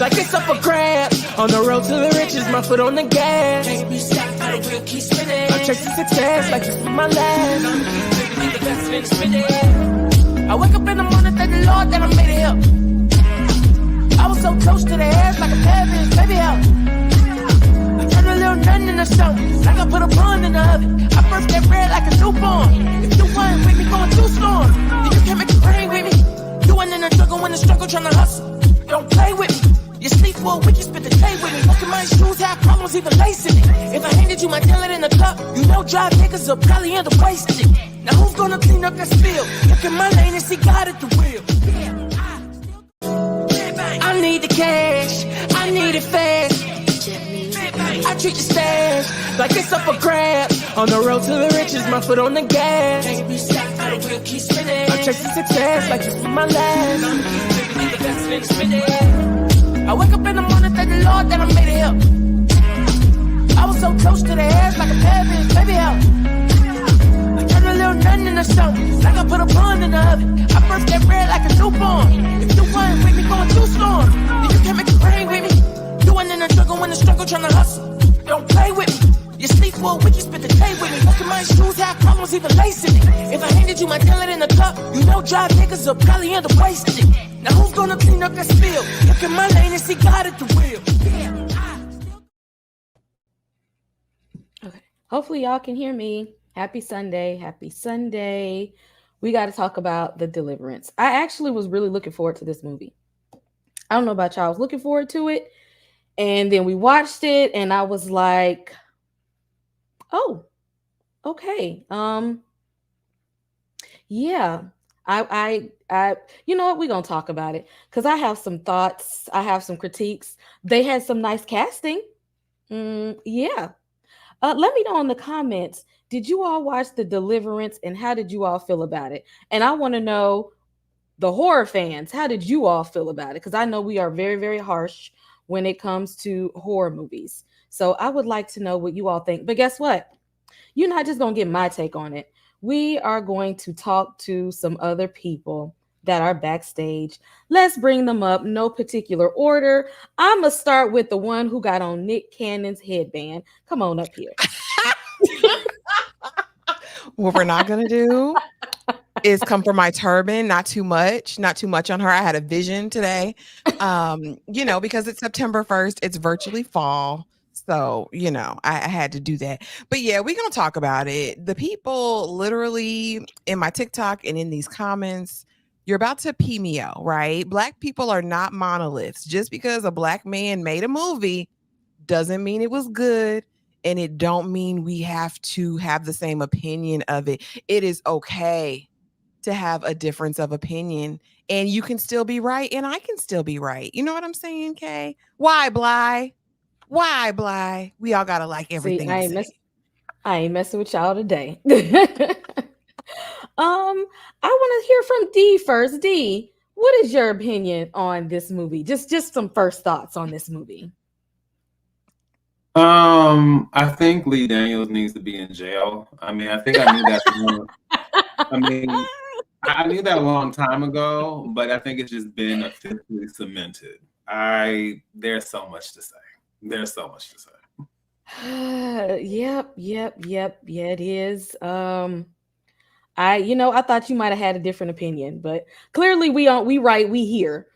like it's up for grabs. On the road to the riches, my foot on the gas. Can't be stopped, the wheel keeps spinning. I'm chasing success like this was my last. I wake up in the morning, thank the Lord that I made it here. I was so close to the edge like a heaven, baby help. I turned a little nothing into something, like I put a bun in the oven. I burst that bread like a newborn. If you weren't with me going through storm, then you can't make it rain with me. You ain't in the struggle when the struggle trying to hustle. Don't play with me. You sleep for a week, you spend the day with me. Look at my shoes, have problems even lacing it. If I handed you my talent in the cup, you know dry niggas will probably end up wasting it. Now who's gonna clean up that spill? Look at my lane and see God at the wheel. I need the cash, I need it fast. I treat the stash like it's up for grabs. On the road to the riches, my foot on the gas. Can't be stopped, the wheel keeps spinning. I'm chasing success like this was my last. I wake up in the morning, thank the Lord that I made it here. I was so close to the edge like a heaven, baby help. I turned a little nothing into something, like I put a bun in the oven. I burst that bread like a newborn. If you weren't with me going through storm, then you can't make it rain with me. You ain't in the struggle when the struggle trying to hustle. Don't play with me. You sleep for a week, you spend the day with me. Look at my shoes, have problems even lacing it. If I handed you my talent in the cup, you know dry niggas will probably end up wasting it. Now who's gonna clean up that spill? Look at my lane and see God at the wheel. Okay. Hopefully y'all can hear me. Happy Sunday. Happy Sunday. We got to talk about The Deliverance. I actually was really looking forward to this movie. I don't know about y'all. I was looking forward to it. And then we watched it and I was like, oh, okay. Yeah. I you know what, we're gonna talk about it because I have some thoughts, I have some critiques. They had some nice casting. Yeah. Let me know in the comments, did you all watch The Deliverance and how did you all feel about it? And I want to know, the horror fans, how did you all feel about it? Because I know we are very, very harsh when it comes to horror movies. So I would like to know what you all think. But guess what? You're not just gonna get my take on it. We are going to talk to some other people that are backstage. Let's bring them up, no particular order. I'm going to start with the one who got on Nick Cannon's headband. Come on up here. What we're not going to do is come for my turban. Not too much on her. I had a vision today, because it's September 1st. It's virtually fall. So, I had to do that. But yeah, we're going to talk about it. The people literally in my TikTok and in these comments, you're about to pee me out, right? Black people are not monoliths. Just because a Black man made a movie doesn't mean it was good. And it don't mean we have to have the same opinion of it. It is okay to have a difference of opinion. And you can still be right. And I can still be right. You know what I'm saying, Kay? Why, Bly? Why, Bly? We all gotta like everything. See, I ain't messing with y'all today. I want to hear from D first. D, what is your opinion on this movie? Just some first thoughts on this movie. I think Lee Daniels needs to be in jail. I mean, I think I knew that. I knew that a long time ago, but I think it's just been officially cemented. There's so much to say. There's so much to say. Yep. Yeah, it is. I thought you might have had a different opinion, but clearly we hear.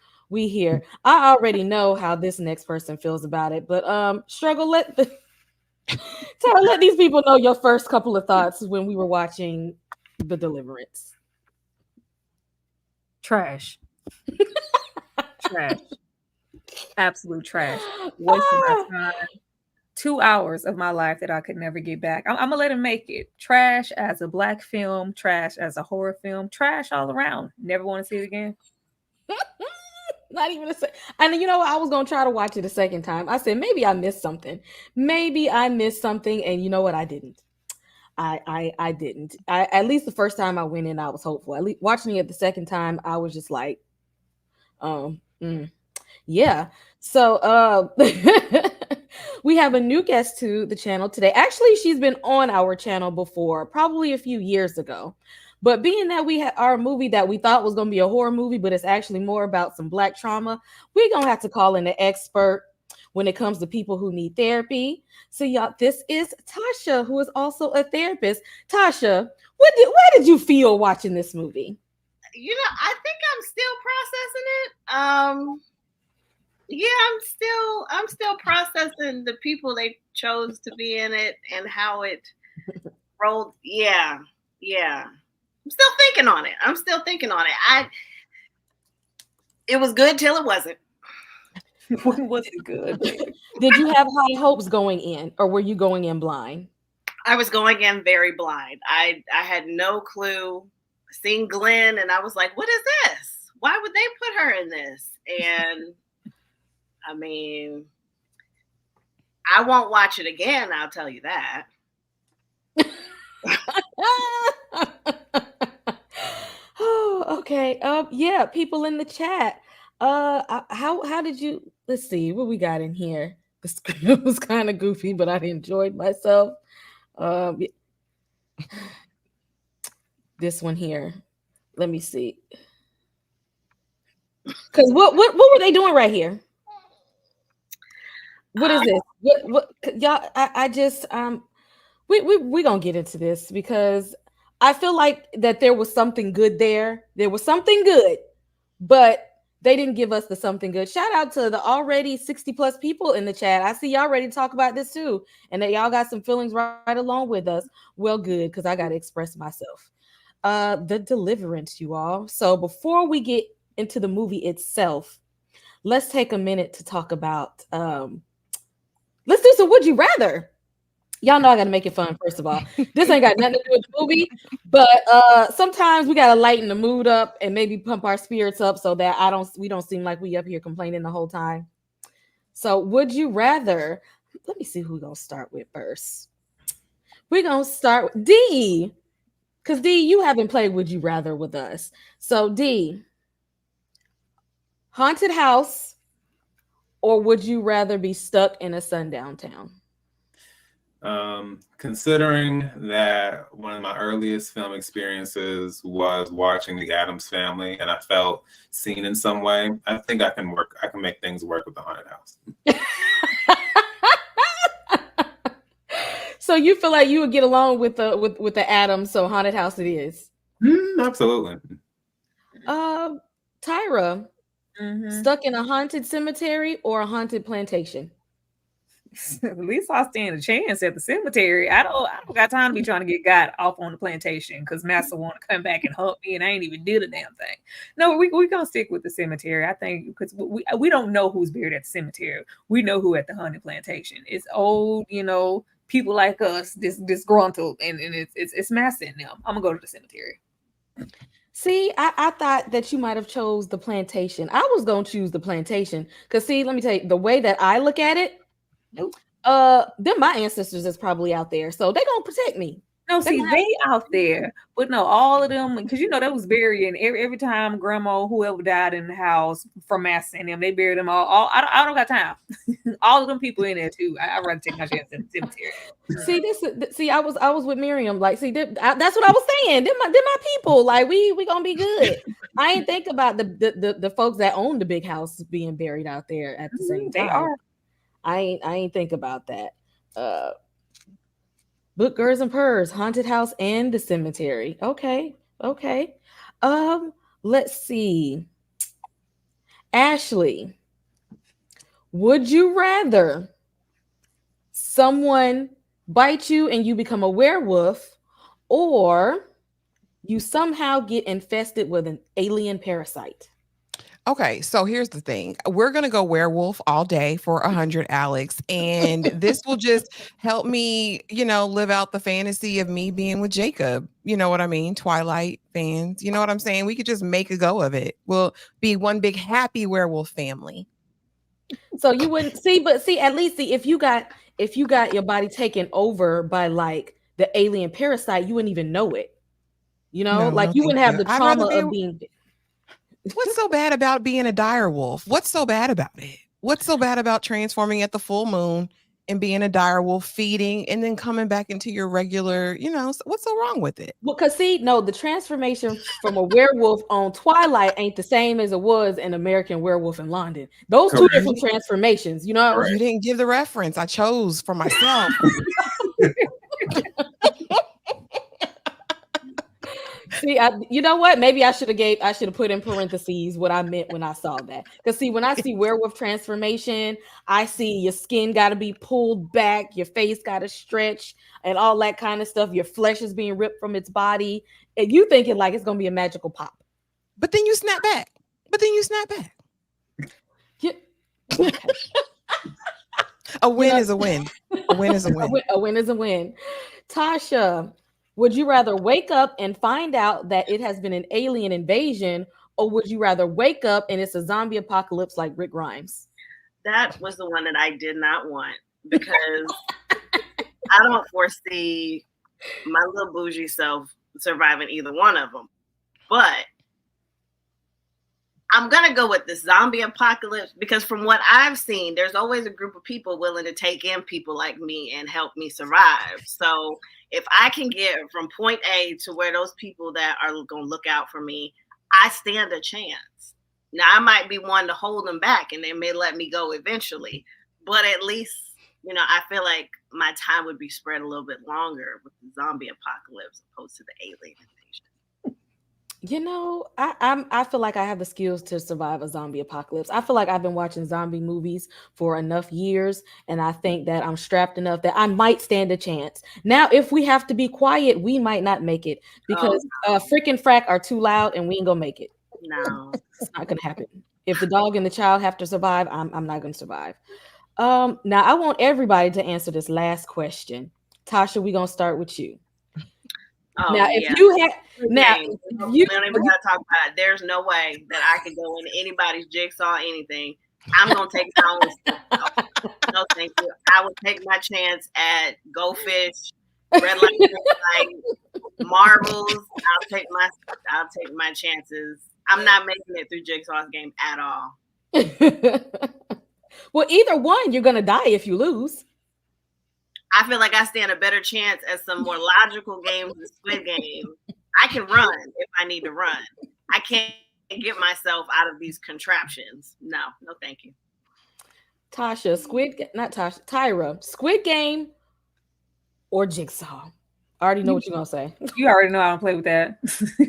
I already know how this next person feels about it, but Struggle, let these people know your first couple of thoughts when we were watching The Deliverance. Trash. Trash. Absolute trash. Wasting my time. 2 hours of my life that I could never get back. I'm gonna let him make it. Trash as a Black film, trash as a horror film, trash all around. Never want to see it again. Not even a second. And you know what? I was gonna try to watch it a second time. I said maybe I missed something. And you know what? I didn't. I didn't. At least the first time I went in, I was hopeful. At least watching it the second time, I was just like, yeah. So we have a new guest to the channel today. Actually, she's been on our channel before, probably a few years ago. But being that we had our movie that we thought was going to be a horror movie, but it's actually more about some Black trauma, we're going to have to call in an expert when it comes to people who need therapy. So y'all, this is Tasha, who is also a therapist. Tasha, what did you feel watching this movie? You know, I think I'm still processing it. Yeah, I'm still processing the people they chose to be in it and how it rolled. Yeah. I'm still thinking on it. It was good till it wasn't. When was it good? Did you have high hopes going in, or were you going in blind? I was going in very blind. I had no clue. Seeing Glenn, and I was like, what is this? Why would they put her in this? And I mean, I won't watch it again, I'll tell you that. Oh, okay. Yeah, people in the chat. How did you? Let's see what we got in here. The script was kind of goofy, but I enjoyed myself. This one here. Let me see. Because what were they doing right here? What is this? What y'all? I just we gonna get into this because I feel like that there was something good there. There was something good, but they didn't give us the something good. Shout out to the already 60 plus people in the chat. I see y'all ready to talk about this too, and that y'all got some feelings right along with us. Well, good, because I got to express myself. The Deliverance, you all. So before we get into the movie itself, let's take a minute to talk about. Let's do some Would You Rather. Y'all know I got to make it fun. First of all, this ain't got nothing to do with the movie, but sometimes we got to lighten the mood up and maybe pump our spirits up so that we don't seem like we up here complaining the whole time. So, would you rather? Let me see who we're gonna start with first. We're gonna start with D, because D, you haven't played Would You Rather with us. So, D, haunted house, or would you rather be stuck in a sundown town? Considering that one of my earliest film experiences was watching The Addams Family, and I felt seen in some way, I think I can make things work with the haunted house. So you feel like you would get along with the Addams, so haunted house it is. Absolutely. Tyra, stuck in a haunted cemetery or a haunted plantation? At least I stand a chance at the cemetery. I don't got time to be trying to get God off on the plantation because Master want to come back and help me, and I ain't even did a damn thing. No, we gonna stick with the cemetery. I think because we don't know who's buried at the cemetery. We know who at the haunted plantation. It's old, people like us, disgruntled, and it's Master in them. I'm gonna go to the cemetery. See, I thought that you might have chose the plantation. I was gonna choose the plantation because see, let me tell you, the way that I look at it. Nope. Then my ancestors is probably out there, so they gonna protect me. No, see, they out there, but no, all of them, because that was burying every time grandma, whoever died in the house from Mass and them, they buried them all. I don't got time. All of them people in there too. I'd rather take my chance in the cemetery. See, I was with Miriam. Like, see, that's what I was saying. They're my people. Like, we gonna be good. I ain't think about the folks that own the big house being buried out there at the same time. They are. I ain't think about that. Book Girls and Purrs, haunted house, and the cemetery. Okay. Let's see. Ashley, would you rather someone bite you and you become a werewolf, or you somehow get infested with an alien parasite? Okay, so here's the thing. We're going to go werewolf all day for 100, Alex. And this will just help me, live out the fantasy of me being with Jacob. You know what I mean? Twilight fans. You know what I'm saying? We could just make a go of it. We'll be one big happy werewolf family. So you wouldn't at least if you got your body taken over by like the alien parasite, you wouldn't even know it. You wouldn't have the trauma of being. What's so bad about being a dire wolf? What's so bad about it? What's so bad about transforming at the full moon and being a dire wolf, feeding, and then coming back into your regular, what's so wrong with it? Well, because see, no, the transformation from a werewolf on Twilight ain't the same as it was in American Werewolf in London. Those two different transformations, you know. You didn't give the reference. I chose for myself. See, you know what? Maybe I should have put in parentheses what I meant when I saw that. Because see, when I see werewolf transformation, I see your skin got to be pulled back, your face got to stretch, and all that kind of stuff. Your flesh is being ripped from its body, and you thinking like it's gonna be a magical pop. But then you snap back. Yeah. A win is a win. A win is a win. A win is a win. Tasha, would you rather wake up and find out that it has been an alien invasion, or would you rather wake up and it's a zombie apocalypse like Rick Grimes? That was the one that I did not want, because I don't foresee my little bougie self surviving either one of them. But I'm going to go with the zombie apocalypse, because from what I've seen, there's always a group of people willing to take in people like me and help me survive. So if I can get from point A to where those people that are going to look out for me, I stand a chance. Now, I might be one to hold them back and they may let me go eventually, but at least, I feel like my time would be spread a little bit longer with the zombie apocalypse opposed to the alien invasion. I feel like I have the skills to survive a zombie apocalypse. I feel like I've been watching zombie movies for enough years, and I think that I'm strapped enough that I might stand a chance. Now, if we have to be quiet, we might not make it, because freaking frack are too loud and we ain't gonna make it. No, it's not gonna happen. If the dog and the child have to survive, I'm not gonna survive. Now I want everybody to answer this last question. Tasha, we're gonna start with you. Oh, now, yeah. if you had we don't even gotta talk about it. There's no way that I could go into anybody's jigsaw or anything. I'm gonna take my own stuff. No, thank you. I would take my chance at Go Fish, Red Light, Green Light, Marbles. I'll take my chances. I'm not making it through Jigsaw's game at all. Well, either one, you're gonna die if you lose. I feel like I stand a better chance at some more logical games than Squid Game. I can run if I need to run. I can't get myself out of these contraptions. No, thank you. Tasha, Tyra, Squid Game or Jigsaw? I already know what you're gonna say. You already know I don't play with that.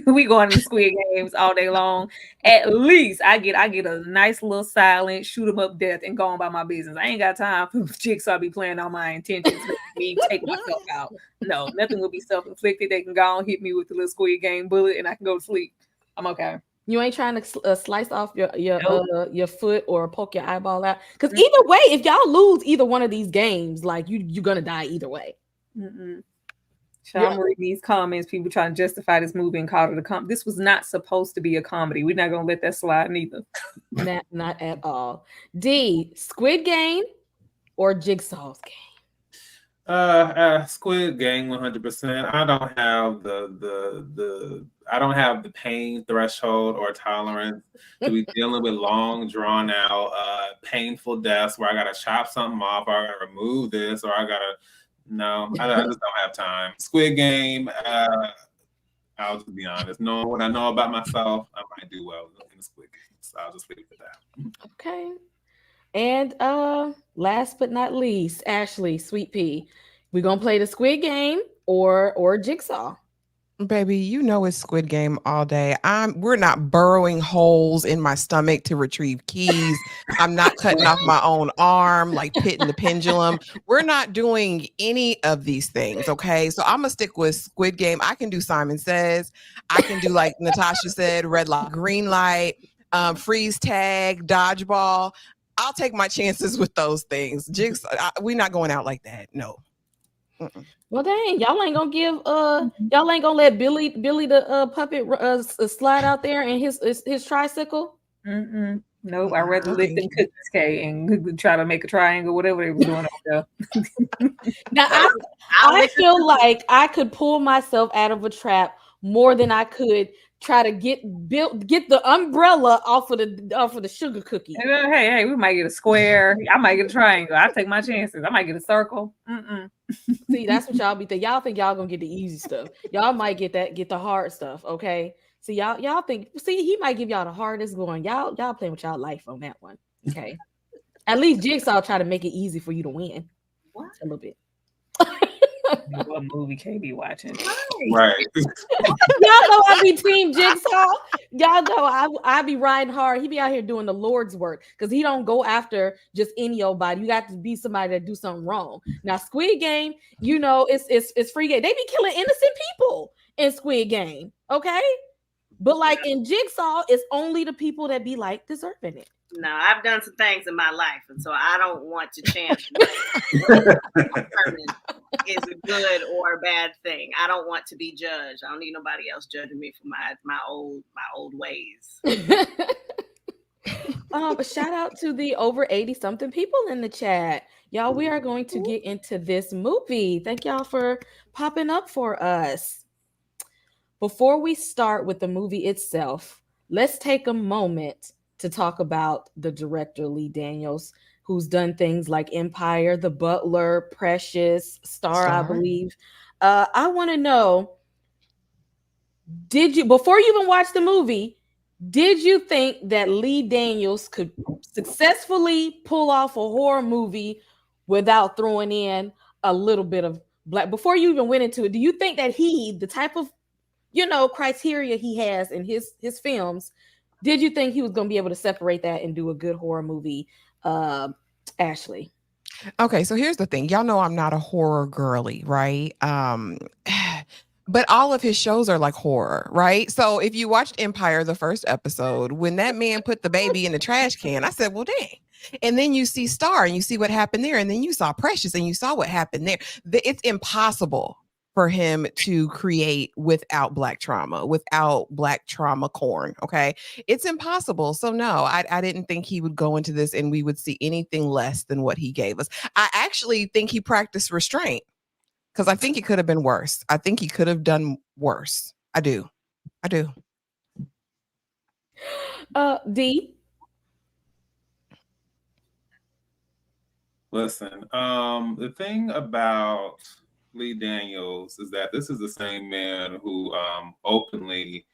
We going to Squid Games all day long. At least I get a nice little silent shoot 'em up death and go on by my business. I ain't got time for Jigsaw be playing on my intentions, me take myself out. No, nothing will be self-inflicted. They can go and hit me with the little Squid Game bullet, and I can go to sleep. I'm okay. You ain't trying to slice off your foot or poke your eyeball out, because either way, if y'all lose either one of these games, like you're gonna die either way. I'm reading these comments. People trying to justify this movie and call it a comedy. This was not supposed to be a comedy. We're not gonna let that slide neither. Not at all. D, Squid Game or Jigsaw's game? Squid Game 100%. I don't have the pain threshold or tolerance to be dealing with long, drawn out, painful deaths where I gotta chop something off, or I gotta remove this, or I just don't have time. Squid Game, I'll just be honest. Knowing what I know about myself, I might do well in the Squid Game. So I'll just leave it at that. Okay. And last but not least, Ashley, Sweet Pea, we gonna play the Squid Game or Jigsaw? Baby, it's Squid Game all day. We're not burrowing holes in my stomach to retrieve keys. I'm not cutting off my own arm, like Pit and the Pendulum. We're not doing any of these things, okay? So I'm gonna stick with Squid Game. I can do Simon Says. I can do, like Natasha said, red light, green light, freeze tag, dodgeball. I'll take my chances with those things. Jigsaw, we're not going out like that. No. Mm-mm. Well, dang, y'all ain't gonna let Billy the puppet slide out there in his tricycle. Nope, I'd rather lift them cookies, Kay, and try to make a triangle, whatever they was doing over there. Now, I feel like I could pull myself out of a trap more than I could try to get the umbrella off of the sugar cookie. Hey, we might get a square. I might get a triangle. I take my chances. I might get a circle. See, that's what y'all be thinking. Y'all think y'all gonna get the easy stuff. Y'all might get the hard stuff. Okay. See, y'all think. See, he might give y'all the hardest going. Y'all playing with y'all life on that one. Okay. At least Jigsaw try to make it easy for you to win. What? A little bit. What movie KB watching? Right. Y'all know I be team Jigsaw. Y'all know I be riding hard. He be out here doing the Lord's work because he don't go after just any old body. You got to be somebody that do something wrong. Now Squid Game, it's free game. They be killing innocent people in Squid Game. Okay, but like in Jigsaw, it's only the people that be like deserving it. No, I've done some things in my life, and so I don't want to chance determine is a good or a bad thing. I don't want to be judged. I don't need nobody else judging me for my old ways. Shout out to the over 80-something people in the chat. Y'all, we are going to get into this movie. Thank y'all for popping up for us. Before we start with the movie itself, let's take a moment to talk about the director, Lee Daniels, who's done things like Empire, The Butler, Precious, Star. I believe. I want to know, before you even watch the movie, did you think that Lee Daniels could successfully pull off a horror movie without throwing in a little bit of black? Before you even went into it, do you think that the type of, criteria he has in his films, did you think he was going to be able to separate that and do a good horror movie, Ashley? Okay, so here's the thing. Y'all know I'm not a horror girly, right? But all of his shows are like horror, right? So if you watched Empire, the first episode, when that man put the baby in the trash can, I said, well, dang. And then you see Star and you see what happened there. And then you saw Precious and you saw what happened there. It's impossible for him to create without black trauma corn. Okay. It's impossible. So no, I didn't think he would go into this and we would see anything less than what he gave us. I actually think he practiced restraint because I think it could have been worse. I think he could have done worse. I do. D. Listen, the thing about Lee Daniels is that this is the same man who openly,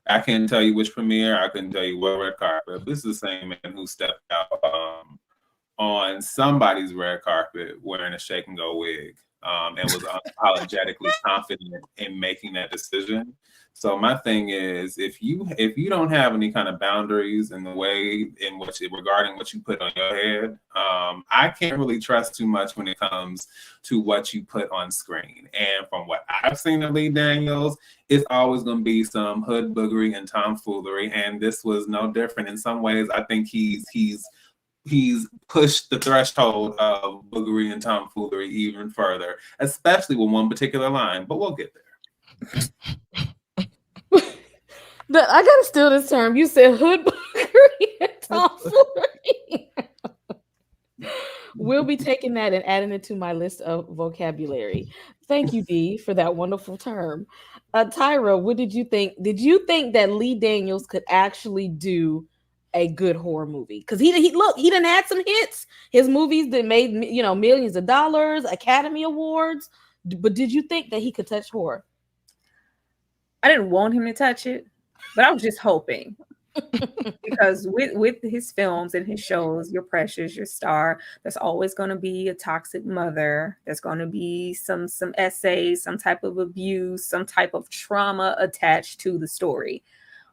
I can't tell you which premiere, I couldn't tell you what red carpet, but this is the same man who stepped out on somebody's red carpet wearing a shake and go wig and was unapologetically confident in making that decision. So my thing is, if you don't have any kind of boundaries in the way in which regarding what you put on your head, I can't really trust too much when it comes to what you put on screen. And from what I've seen of Lee Daniels, it's always going to be some hood boogery and tomfoolery, and this was no different. In some ways, I think he's pushed the threshold of boogery and tomfoolery even further, especially with one particular line. But we'll get there. I gotta steal this term. You said hood boogery and tomfoolery. We'll be taking that and adding it to my list of vocabulary. Thank you, Dee, for that wonderful term. Tyra, what did you think? Did you think that Lee Daniels could actually do a good horror movie? Because he done had some hits. His movies that made millions of dollars, Academy Awards. But did you think that he could touch horror? I didn't want him to touch it, but I was just hoping. Because with his films and his shows, your Precious, your Star, there's always going to be a toxic mother. There's going to be some essays, some type of abuse, some type of trauma attached to the story.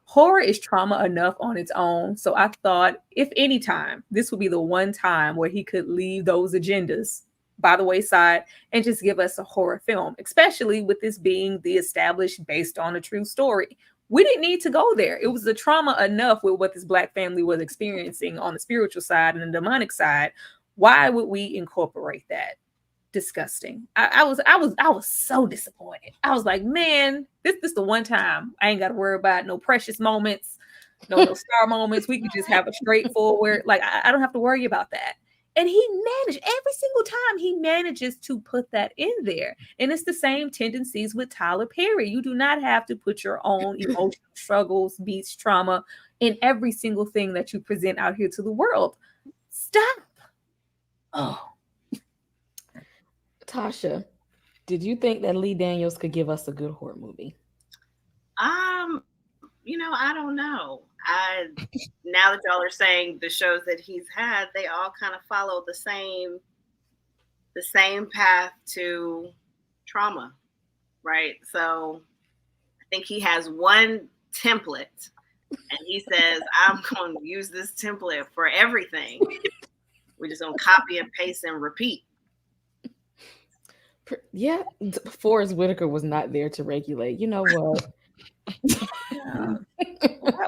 Horror is trauma enough on its own. So I thought, if any time, this would be the one time where he could leave those agendas by the wayside and just give us a horror film, especially with this being the established based on a true story. We didn't need to go there. It was the trauma enough with what this Black family was experiencing on the spiritual side and the demonic side. Why would we incorporate that? Disgusting. I was so disappointed. I was like, man, this is the one time I ain't got to worry about no Precious moments, no Star moments. We could just have a straightforward, like I don't have to worry about that. And he managed every single time he manages to put that in there. And it's the same tendencies with Tyler Perry. You do not have to put your own emotional struggles, beats, trauma in every single thing that you present out here to the world. Stop. Oh. Tasha, did you think that Lee Daniels could give us a good horror movie? I don't know. Now that y'all are saying the shows that he's had, they all kind of follow the same path to trauma, right? So I think he has one template, and he says, "I'm going to use this template for everything." We're just going to copy and paste and repeat. Yeah, Forrest Whitaker was not there to regulate. You know what?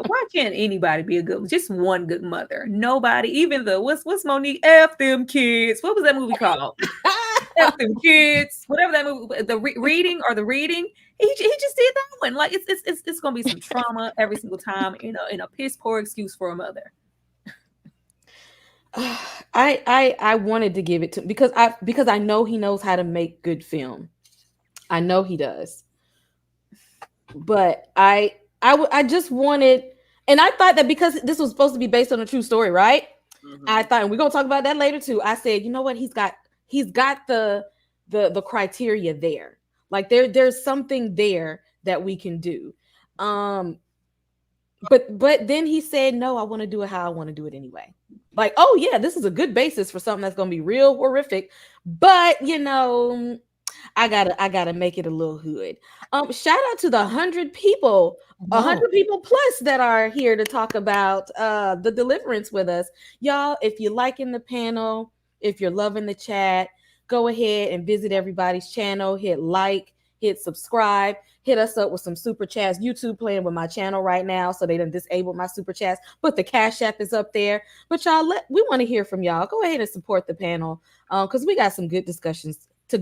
Why can't anybody be just one good mother? Nobody, even what's Monique? F them kids. What was that movie called? F them kids. Whatever that movie, the reading. He just did that one. Like it's gonna be some trauma every single time in a piss poor excuse for a mother. I wanted to give it to because I know he knows how to make good film. I know he does. But I just wanted, and I thought that because this was supposed to be based on a true story, right? Mm-hmm. I thought, and we're gonna talk about that later too. I said, you know what? He's got the criteria there. Like there's something there that we can do. But then he said, no, I want to do it how I want to do it anyway. Like, oh yeah, this is a good basis for something that's gonna be real horrific. But I gotta make it a little hood. Shout out to the 100 people, 100 people plus that are here to talk about the Deliverance with us. Y'all, if you're liking the panel, if you're loving the chat, go ahead and visit everybody's channel, hit like, hit subscribe, hit us up with some super chats. YouTube playing with my channel right now, so they done disabled my super chats, but the Cash App is up there. But y'all, we want to hear from y'all. Go ahead and support the panel because we got some good discussions to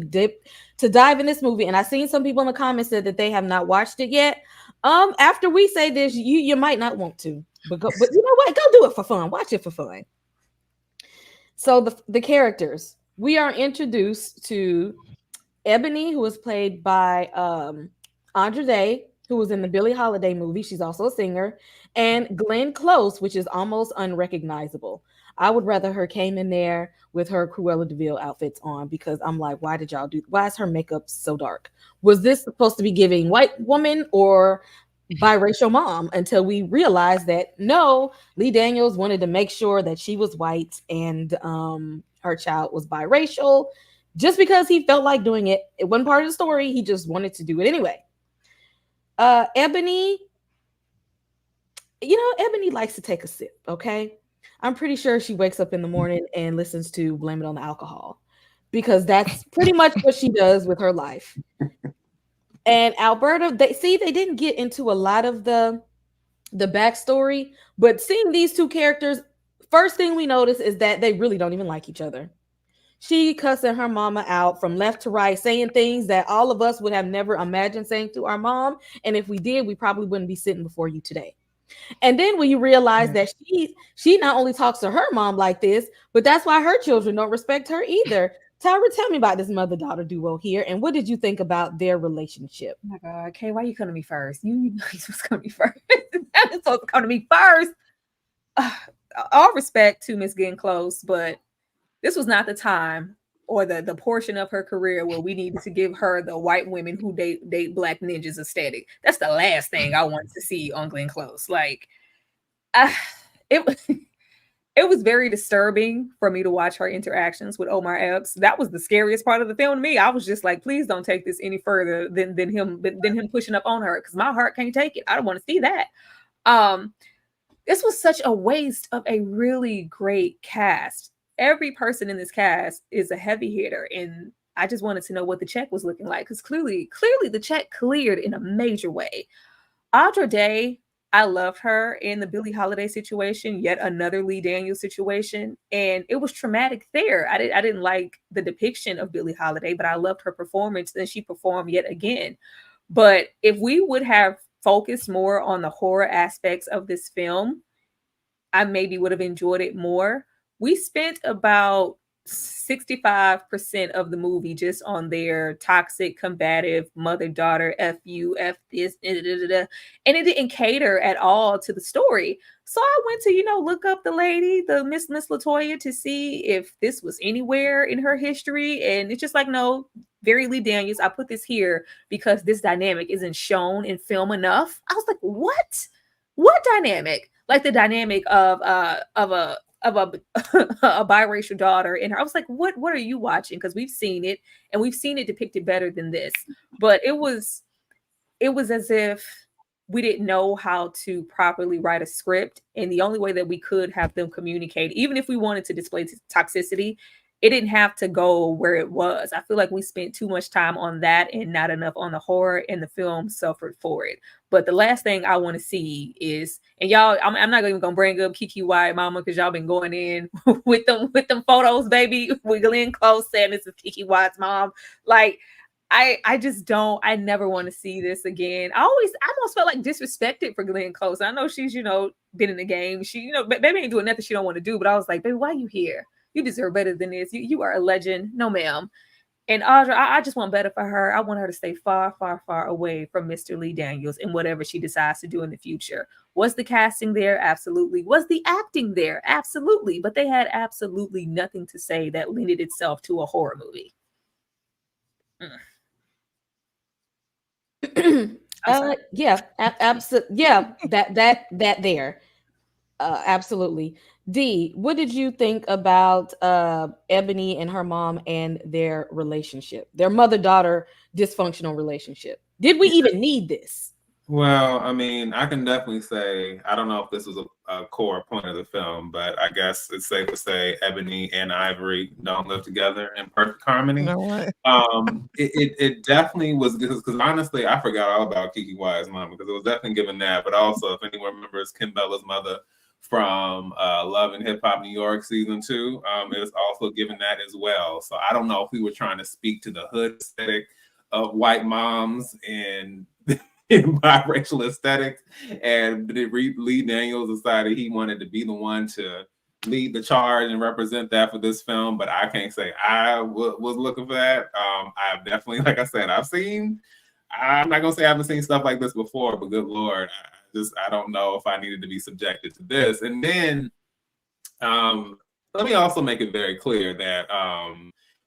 dive in this movie. And I seen some people in the comments said that they have not watched it yet. After we say this, you might not want to, but you know what? Go do it for fun. Watch it for fun. So the characters, we are introduced to Ebony, who was played by Andra, who was in the Billie Holiday movie. She's also a singer, and Glenn Close, which is almost unrecognizable. I would rather her came in there with her Cruella de Vil outfits on, because I'm like, why is her makeup so dark? Was this supposed to be giving white woman or biracial mom? Until we realized that no, Lee Daniels wanted to make sure that she was white and her child was biracial, just because he felt like doing it. It wasn't part of the story. He just wanted to do it anyway. Ebony, Ebony likes to take a sip, okay? I'm pretty sure she wakes up in the morning and listens to Blame It on the Alcohol, because that's pretty much what she does with her life. And Alberta, they didn't get into a lot of the backstory, but seeing these two characters, first thing we notice is that they really don't even like each other. She cussing her mama out from left to right, saying things that all of us would have never imagined saying to our mom. And if we did, we probably wouldn't be sitting before you today. And then when you realize that she not only talks to her mom like this, but that's why her children don't respect her either. Tyra, tell me about this mother-daughter duo here, and what did you think about their relationship? Oh my God, Kay, why you come to me first? You know you're supposed to come to me first. You're supposed to come to me first. All respect to Miss Getting Close, but this was not the time or the portion of her career where we needed to give her the white women who date black ninjas aesthetic. That's the last thing I wanted to see on Glenn Close. Like, it was very disturbing for me to watch her interactions with Omar Epps. That was the scariest part of the film to me. I was just like, please don't take this any further than him pushing up on her, because my heart can't take it. I don't want to see that. This was such a waste of a really great cast. Every person in this cast is a heavy hitter, and I just wanted to know what the check was looking like, because clearly the check cleared in a major way. Andra Day, I loved her in the Billie Holiday situation, yet another Lee Daniels situation, and it was traumatic there. I didn't like the depiction of Billie Holiday, but I loved her performance, and she performed yet again. But if we would have focused more on the horror aspects of this film, I maybe would have enjoyed it more. we spent about 65% of the movie just on their toxic, combative mother-daughter, F you, F this, and it didn't cater at all to the story. So I went to, look up the lady, the Miss Latoya, to see if this was anywhere in her history. And it's just like, no, Very Lee Daniels. I put this here because this dynamic isn't shown in film enough. I was like, what? What dynamic? Like the dynamic of a a biracial daughter in her. I was like, what are you watching? Because we've seen it, and we've seen it depicted better than this. But it was as if we didn't know how to properly write a script, and the only way that we could have them communicate, even if we wanted to display toxicity, it didn't have to go where it was. I feel like we spent too much time on that and not enough on the horror, and the film suffered for it. But the last thing I want to see is, and y'all, I'm not even gonna bring up Kiki Wyatt Mama, because y'all been going in with them photos, baby, with Glenn Close saying this is Kiki Wyatt's mom. Like, I just don't. I never want to see this again. I almost felt like disrespected for Glenn Close. I know she's been in the game. She baby ain't doing nothing she don't want to do. But I was like, baby, why are you here? You deserve better than this. You are a legend. No, ma'am. And Andra, I just want better for her. I want her to stay far, far, far away from Mr. Lee Daniels and whatever she decides to do in the future. Was the casting there? Absolutely. Was the acting there? Absolutely. But they had absolutely nothing to say that lended itself to a horror movie. Yeah, absolutely. Yeah, that there. Absolutely. D, what did you think about Ebony and her mom and their relationship, their mother-daughter dysfunctional relationship? Did we even need this? Well, I mean, I can definitely say, I don't know if this was a core point of the film, but I guess it's safe to say Ebony and Ivory don't live together in perfect harmony. You know what? It definitely was, because honestly, I forgot all about Kiki Wyatt's mom, because it was definitely given that. But also, if anyone remembers Kim Bella's mother from Love and Hip Hop New York season 2, it was also given that as well. So I don't know if we were trying to speak to the hood aesthetic of white moms and in biracial aesthetics, and Lee Daniels decided he wanted to be the one to lead the charge and represent that for this film. But I can't say I was looking for that. I've definitely, like I said, I'm not gonna say I haven't seen stuff like this before, but good Lord, I don't know if I needed to be subjected to this. And then let me also make it very clear that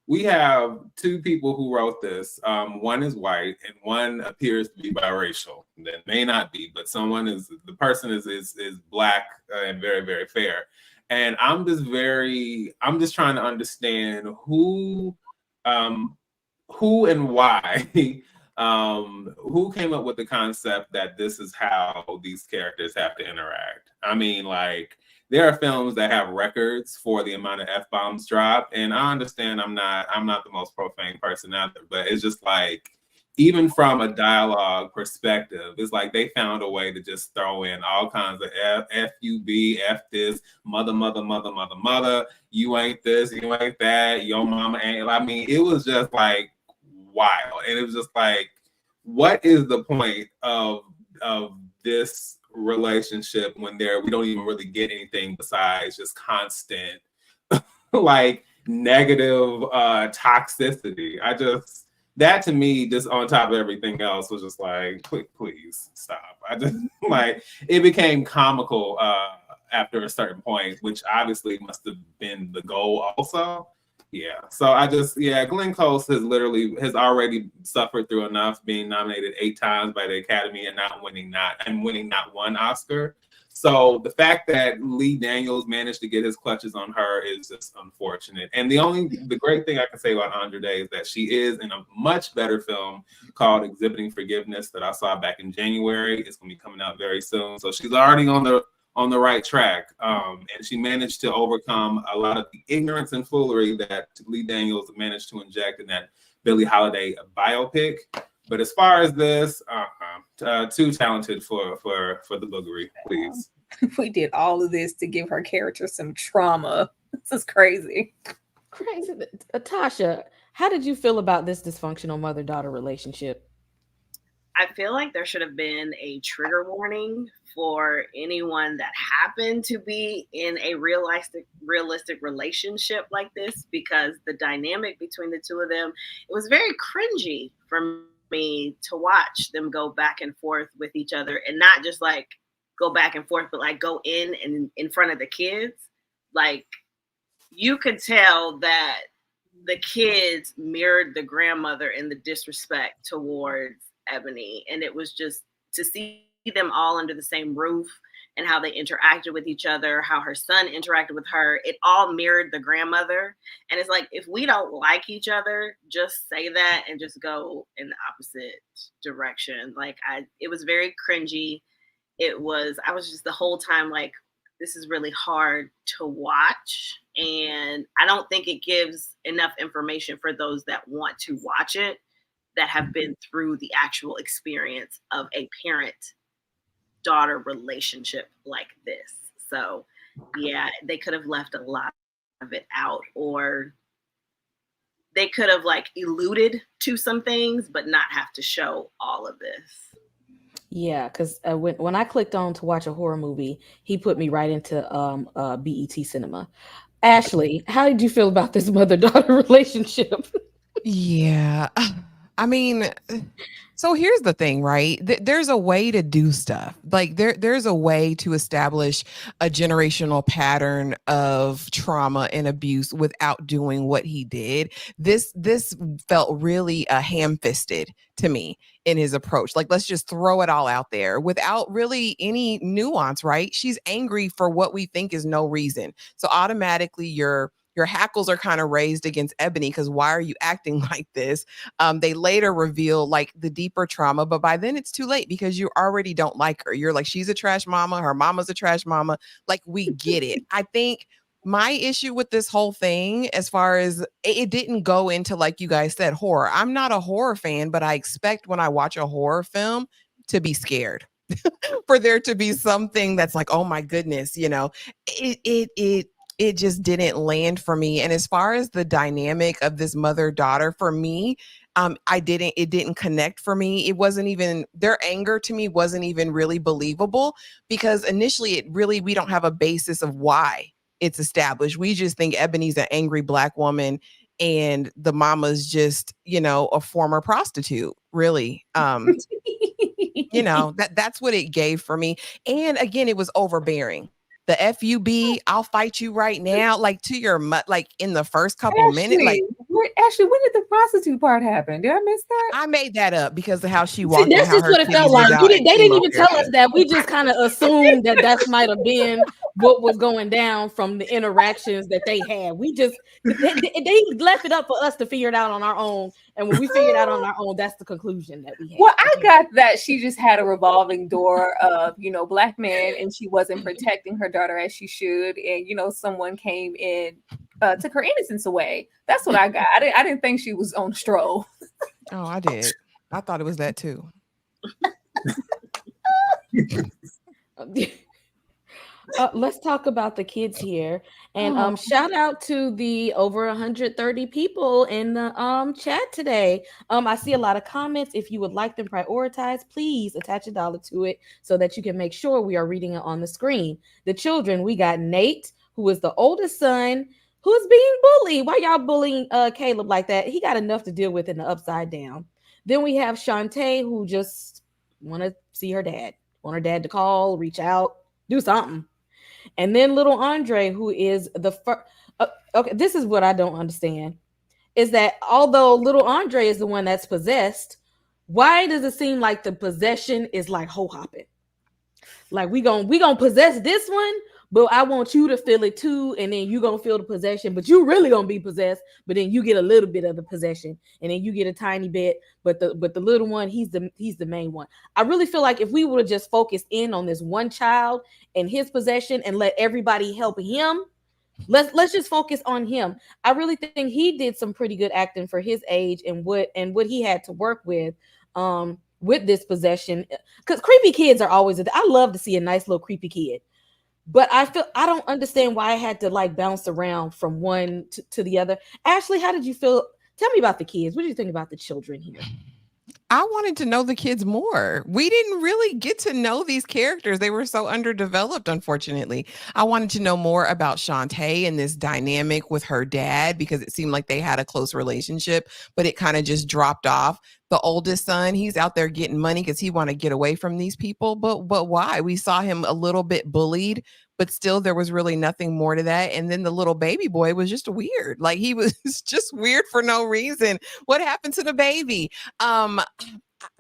we have two people who wrote this. One is white and one appears to be biracial. That may not be, but the person is black and very, very fair. And I'm just trying to understand who and why, who came up with the concept that this is how these characters have to interact. I mean, like, there are films that have records for the amount of F-bombs dropped, and I understand I'm not the most profane person out there, but it's just like, even from a dialogue perspective, it's like they found a way to just throw in all kinds of F-U-B, F this, mother, you ain't this, you ain't that, your mama ain't. I mean, it was just like wild. And it was just like, what is the point of this relationship when we don't even really get anything besides just constant like negative toxicity? That to me, just on top of everything else, was just like, please stop. I just like, it became comical after a certain point, which obviously must have been the goal also. Yeah. So Glenn Close has already suffered through enough, being nominated 8 times by the Academy and winning not one Oscar. So the fact that Lee Daniels managed to get his clutches on her is just unfortunate. And the great thing I can say about Andra Day is that she is in a much better film called Exhibiting Forgiveness that I saw back in January. It's going to be coming out very soon. So she's already on the right track. And she managed to overcome a lot of the ignorance and foolery that Lee Daniels managed to inject in that Billie Holiday biopic. But as far as this, too talented for the boogery, please. We did all of this to give her character some trauma. This is crazy. Tasha, how did you feel about this dysfunctional mother-daughter relationship? I feel like there should have been a trigger warning for anyone that happened to be in a realistic relationship like this, because the dynamic between the two of them, it was very cringy for me to watch them go back and forth with each other, and not just like go back and forth, but like go in and in front of the kids. Like, you could tell that the kids mirrored the grandmother in the disrespect towards Ebony. And it was just to see them all under the same roof and how they interacted with each other, how her son interacted with her. It all mirrored the grandmother. And it's like, if we don't like each other, just say that and just go in the opposite direction. Like, it was very cringy. I was just the whole time like, this is really hard to watch. And I don't think it gives enough information for those that want to watch it, that have been through the actual experience of a parent-daughter relationship like this. So yeah, they could have left a lot of it out, or they could have like alluded to some things, but not have to show all of this. Yeah, because when I clicked on to watch a horror movie, he put me right into BET Cinema. Ashley, how did you feel about this mother-daughter relationship? Yeah. I mean, so here's the thing, right? There's a way to do stuff. Like there's a way to establish a generational pattern of trauma and abuse without doing what he did. This felt really ham-fisted to me in his approach. Like, let's just throw it all out there without really any nuance, right? She's angry for what we think is no reason. So automatically your hackles are kind of raised against Ebony, because why are you acting like this? They later reveal like the deeper trauma, but by then it's too late because you already don't like her. You're like, she's a trash mama. Her mama's a trash mama. Like, we get it. I think my issue with this whole thing, as far as it didn't go into, like you guys said, horror. I'm not a horror fan, but I expect when I watch a horror film to be scared. For there to be something that's like, oh my goodness, it just didn't land for me. And as far as the dynamic of this mother-daughter, for me, it didn't connect for me. It wasn't even, their anger to me wasn't even really believable, because initially we don't have a basis of why it's established. We just think Ebony's an angry Black woman and the mama's just, a former prostitute, really. That's what it gave for me. And again, it was overbearing. The FUB, I'll fight you right now, like to your like in the first couple minutes. Like, Ashley, when did the prostitute part happen? Did I miss that? I made that up because of how she walked. See, that's just what it felt like. They didn't even tell us that. We just kind of assumed that might have been what was going down from the interactions that they had. We just they left it up for us to figure it out on our own. And when we figured out on our own, that's the conclusion that we had. Well, I got that she just had a revolving door of, Black men, and she wasn't protecting her daughter as she should. And, someone came in, took her innocence away. That's what I got. I didn't think she was on stroll. Oh, I did. I thought it was that too. Let's talk about the kids here, and shout out to the over 130 people in the chat today. I see a lot of comments. If you would like them prioritized, please attach $1 to it so that you can make sure we are reading it on the screen. The children, we got Nate, who is the oldest son, who's being bullied. Why y'all bullying Caleb like that? He got enough to deal with in the upside down. Then we have Shantae, who just want to see her dad, want her dad to call, reach out, do something. And then little Andre, who is the first. Okay, this is what I don't understand, is that although little Andre is the one that's possessed, why does it seem like the possession is like ho-hopping? Like we gonna possess this one, but I want you to feel it too, and then you gonna feel the possession, but you really gonna be possessed, but then you get a little bit of the possession, and then you get a tiny bit, but the little one, he's the main one. I really feel like if we would have just focused in on this one child and his possession and let everybody help him, let's just focus on him. I really think he did some pretty good acting for his age and what he had to work with this possession, because creepy kids are always. I love to see a nice little creepy kid. But I don't understand why I had to like bounce around from one to the other. Ashley, how did you feel? Tell me about the kids. What do you think about the children here? I wanted to know the kids more. We didn't really get to know these characters. They were so underdeveloped, unfortunately. I wanted to know more about Shantae and this dynamic with her dad because it seemed like they had a close relationship, but it kind of just dropped off. The oldest son, he's out there getting money because he want to get away from these people. But why? We saw him a little bit bullied, but still there was really nothing more to that. And then the little baby boy was just weird. Like he was just weird for no reason. What happened to the baby? I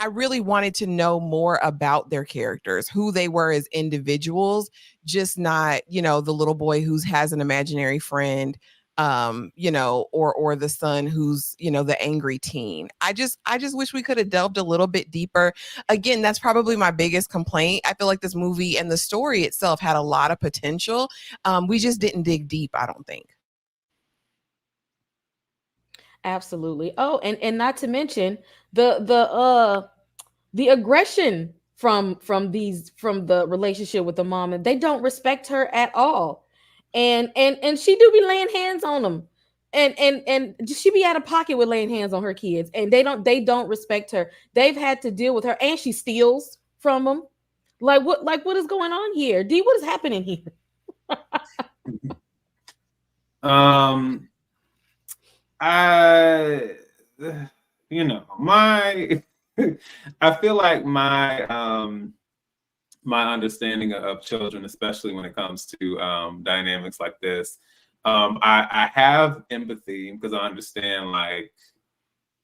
really wanted to know more about their characters, who they were as individuals, just not, the little boy who has an imaginary friend, or the son who's, the angry teen. I just wish we could have delved a little bit deeper. Again, that's probably my biggest complaint. I feel like this movie and the story itself had a lot of potential. We just didn't dig deep, I don't think. Absolutely. Oh, and not to mention the aggression from the relationship with the mom, and they don't respect her at all. And she do be laying hands on them. And she be out of pocket with laying hands on her kids, and they don't respect her. They've had to deal with her, and she steals from them. Like what is going on here? D, what is happening here? I feel like my understanding of children, especially when it comes to dynamics like this, I have empathy because I understand like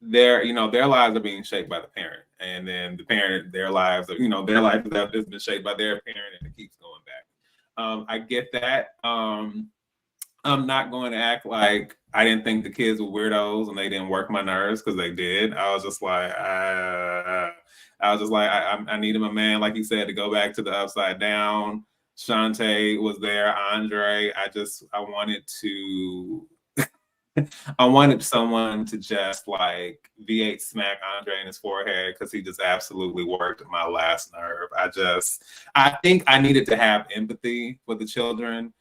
their lives are being shaped by the parent, and then the parent, their lives are, their life has been shaped by their parent, and it keeps going back. I get that. I'm not going to act like I didn't think the kids were weirdos and they didn't work my nerves, because they did. I was just like, I needed my man, like you said, to go back to the upside down. Shantae was there, Andre. I wanted someone to just like V8 smack Andre in his forehead, because he just absolutely worked my last nerve. I think I needed to have empathy for the children.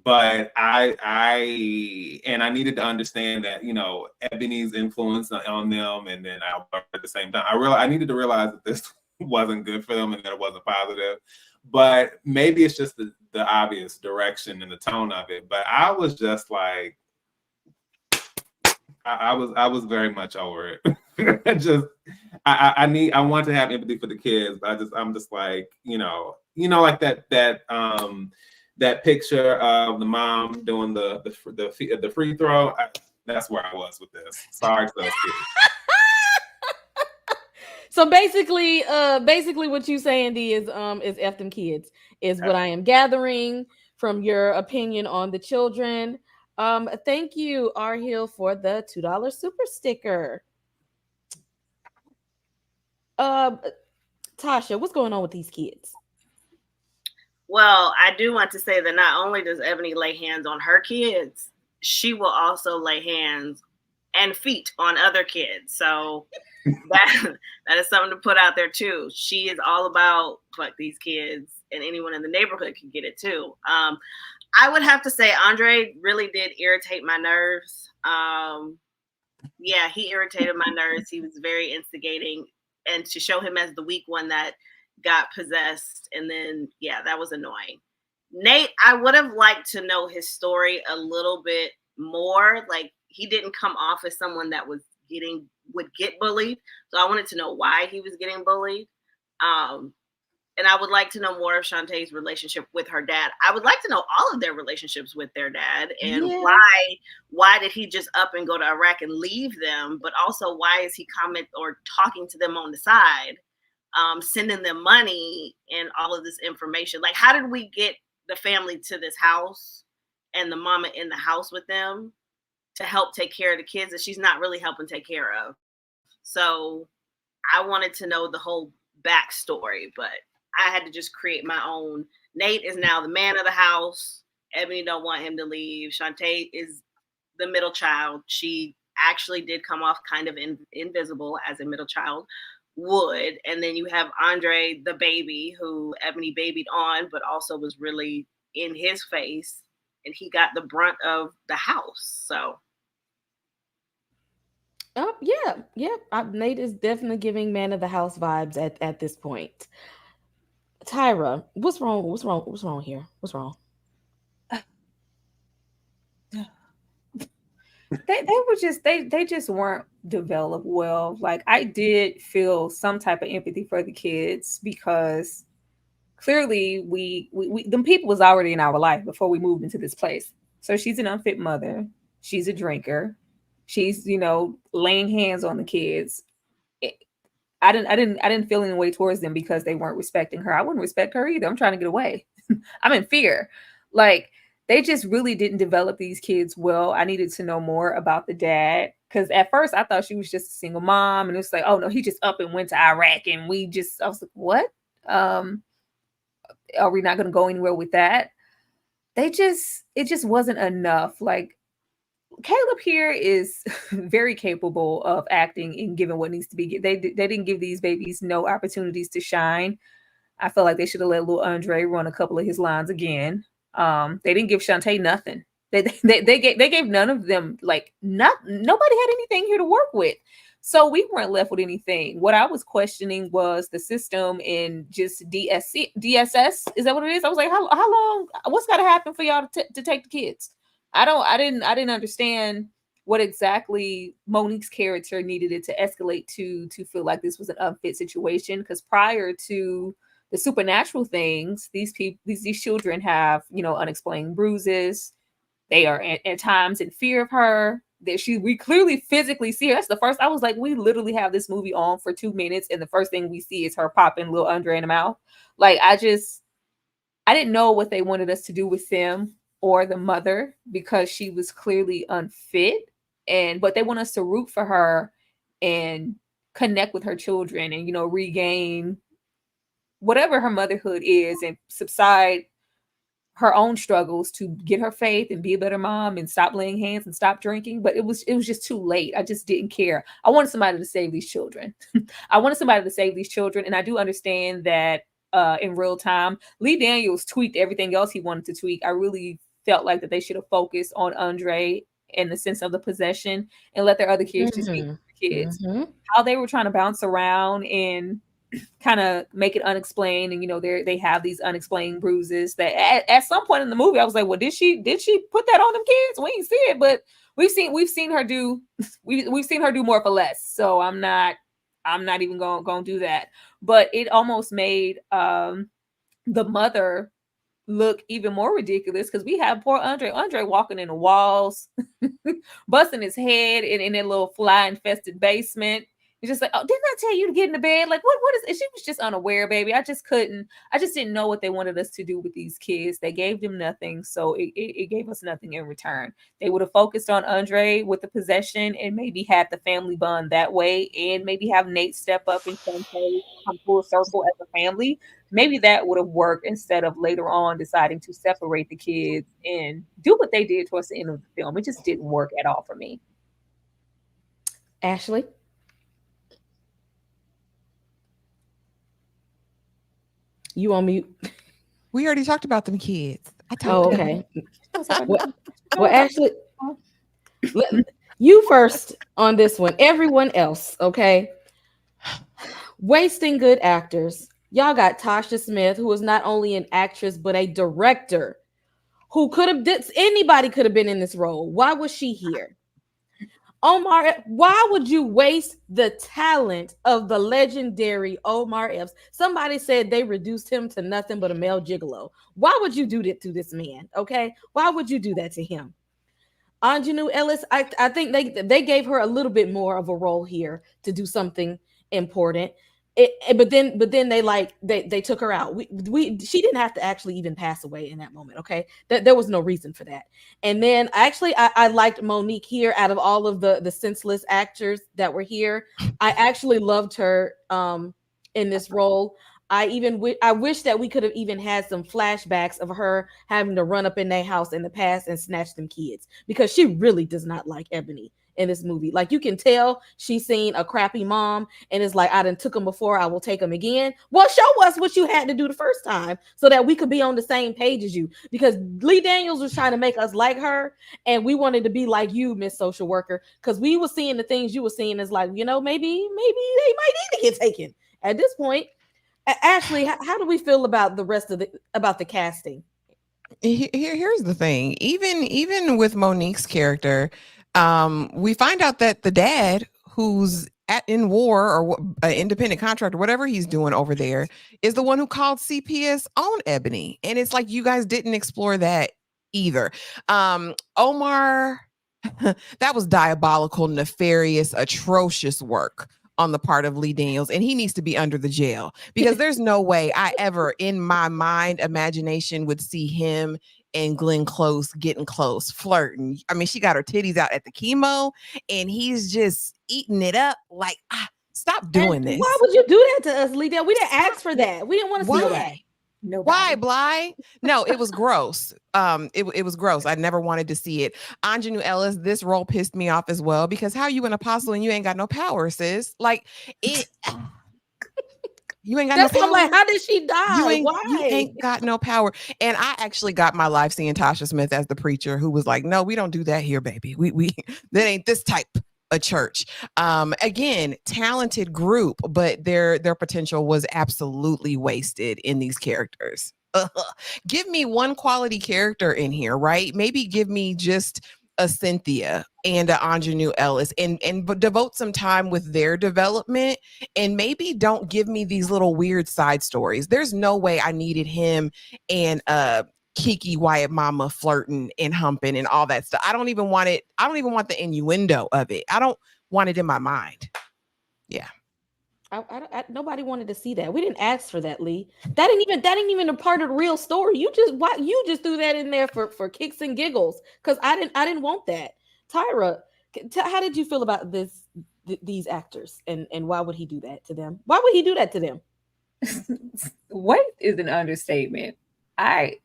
But I needed to understand that, Ebony's influence on them, and then Albert at the same time. I needed to realize that this wasn't good for them and that it wasn't positive. But maybe it's just the obvious direction and the tone of it. But I was just like, I was very much over it. I want to have empathy for the kids, but I'm just like, like that picture of the mom doing the free throw. That's where I was with this. Sorry to those kids. So basically what you saying, D, is F them kids is what I am gathering from your opinion on the children. Thank you, R Hill, for the $2 super sticker. Tasha, what's going on with these kids? Well, I do want to say that not only does Ebony lay hands on her kids, she will also lay hands and feet on other kids. So that is something to put out there too. She is all about fuck these kids, and anyone in the neighborhood can get it too. I would have to say Andre really did irritate my nerves. Yeah, he irritated my nerves. He was very instigating, and to show him as the weak one that got possessed, and then that was annoying. Nate, I would have liked to know his story a little bit more. Like, he didn't come off as someone that would get bullied, so I wanted to know why he was getting bullied. And I would like to know more of Shantae's relationship with her dad. I would like to know all of their relationships with their dad, and why did he just up and go to Iraq and leave them? But also, why is he talking to them on the side? Sending them money and all of this information. Like, how did we get the family to this house and the mama in the house with them to help take care of the kids that she's not really helping take care of? So I wanted to know the whole backstory, but I had to just create my own. Nate is now the man of the house. Ebony don't want him to leave. Shantae is the middle child. She actually did come off kind of invisible as a middle child would. And then you have Andre, the baby, who Ebony babied on, but also was really in his face, and he got the brunt of the house. So Yeah. Nate is definitely giving man of the house vibes at this point. Tyra, what's wrong? What's wrong here? What's wrong? They just weren't developed well. Like, I did feel some type of empathy for the kids because clearly we them people was already in our life before we moved into this place. So she's an unfit mother. She's a drinker. She's, laying hands on the kids. It- I didn't feel any way towards them because they weren't respecting her. I wouldn't respect her either. I'm trying to get away. I'm in fear. Like, they just really didn't develop these kids well. I needed to know more about the dad because at first I thought she was just a single mom, and it's like, oh no, he just up and went to Iraq, and I was like, what? Um, are we not going to go anywhere with that? It just wasn't enough. Like, Caleb here is very capable of acting and giving what needs to be. They didn't give these babies no opportunities to shine. I felt like they should have let little Andre run a couple of his lines again. They didn't give Shantae nothing. They gave none of them, like, nobody had anything here to work with. So we weren't left with anything. What I was questioning was the system and just DSS. Is that what it is? I was like, how long? What's got to happen for y'all to take the kids? I didn't understand what exactly Monique's character needed it to escalate to feel like this was an unfit situation. Because prior to the supernatural things, these children have, unexplained bruises. They are at times in fear of her. We clearly physically see her. That's the first. I was like, we literally have this movie on for 2 minutes, and the first thing we see is her popping little Andre in the mouth. Like, I didn't know what they wanted us to do with them or the mother because she was clearly unfit, but they want us to root for her and connect with her children and regain whatever her motherhood is and subside her own struggles to get her faith and be a better mom and stop laying hands and stop drinking. But it was just too late. I just didn't care. I wanted somebody to save these children. And I do understand that in real time, Lee Daniels tweaked everything else he wanted to tweak. I really felt like that they should have focused on Andre in the sense of the possession and let their other kids just be kids. How they were trying to bounce around and kind of make it unexplained, and they have these unexplained bruises that at some point in the movie I was like, well, did she put that on them kids? We ain't see it, but we've seen her do we've seen her do more for less. So I'm not even gonna do that. But it almost made the mother look even more ridiculous because we have poor Andre walking in the walls, busting his head in that little fly infested basement. It's just like, oh, didn't I tell you to get in the bed? Like, what is it? She was just unaware, baby. I just didn't know what they wanted us to do with these kids. They gave them nothing, so it gave us nothing in return. They would have focused on Andre with the possession and maybe had the family bond that way, and maybe have Nate step up and come full circle as a family. Maybe that would have worked instead of later on deciding to separate the kids and do what they did towards the end of the film. It just didn't work at all for me. Ashley? You on mute? We already talked about them kids. Okay. Well, Ashley, you first on this one. Everyone else, okay? Wasting good actors. Y'all got Tasha Smith, who is not only an actress but a director, who anybody could have been in this role. Why was she here? Omar, why would you waste the talent of the legendary Omar Epps? Somebody said they reduced him to nothing but a male gigolo. Why would you do that to this man? Okay, why would you do that to him? Aunjanue Ellis, I think they gave her a little bit more of a role here to do something important. But then they took her out. She didn't have to actually even pass away in that moment. Okay, there was no reason for that. And then I liked Monique here. Out of all of the senseless actors that were here, I actually loved her in this role. I wish that we could have even had some flashbacks of her having to run up in their house in the past and snatch them kids, because she really does not like Ebony in this movie. Like, you can tell she's seen a crappy mom and it's like, I done took him before, I will take him again. Well, show us what you had to do the first time so that we could be on the same page as you, because Lee Daniels was trying to make us like her, and we wanted to be like you, Miss Social Worker, because we were seeing the things you were seeing as like, maybe they might need to get taken at this point. Ashley, how do we feel about the rest of the casting? Here's the thing. Even with Monique's character, we find out that the dad, who's in war or independent contractor, whatever he's doing over there, is the one who called CPS on Ebony. And it's like, you guys didn't explore that either. Omar, that was diabolical, nefarious, atrocious work on the part of Lee Daniels, and he needs to be under the jail, because there's no way I ever in my imagination would see him and Glenn Close getting close, flirting. I mean, she got her titties out at the chemo and he's just eating it up. Like, stop doing this. Why would you do that to us, Lee Daniels? We didn't ask for that. We didn't want to see that. Nobody. Why, Bly? No, it was gross. It was gross. I never wanted to see it. Aunjanue Ellis, this role pissed me off as well, because how you an apostle and you ain't got no power, sis? Like, it. You ain't got no power. Like, how did she die? You ain't got no power. And I actually got my life seeing Tasha Smith as the preacher, who was like, "No, we don't do that here, baby. We that ain't this type a church." Again, talented group, but their potential was absolutely wasted in these characters. Give me one quality character in here, right? Maybe give me just a Cynthia and a Aunjanue Ellis, and devote some time with their development, and maybe don't give me these little weird side stories. There's no way I needed him and Kiki Wyatt mama flirting and humping and all that stuff. I don't even want it. I don't even want the innuendo of it. I don't want it in my mind. Yeah. Nobody wanted to see that. We didn't ask for that, Lee. That ain't even a part of the real story. You just threw that in there for kicks and giggles, because I didn't want that. Tyra, how did you feel about these actors, and why would he do that to them? Why would he do that to them? What is an understatement? It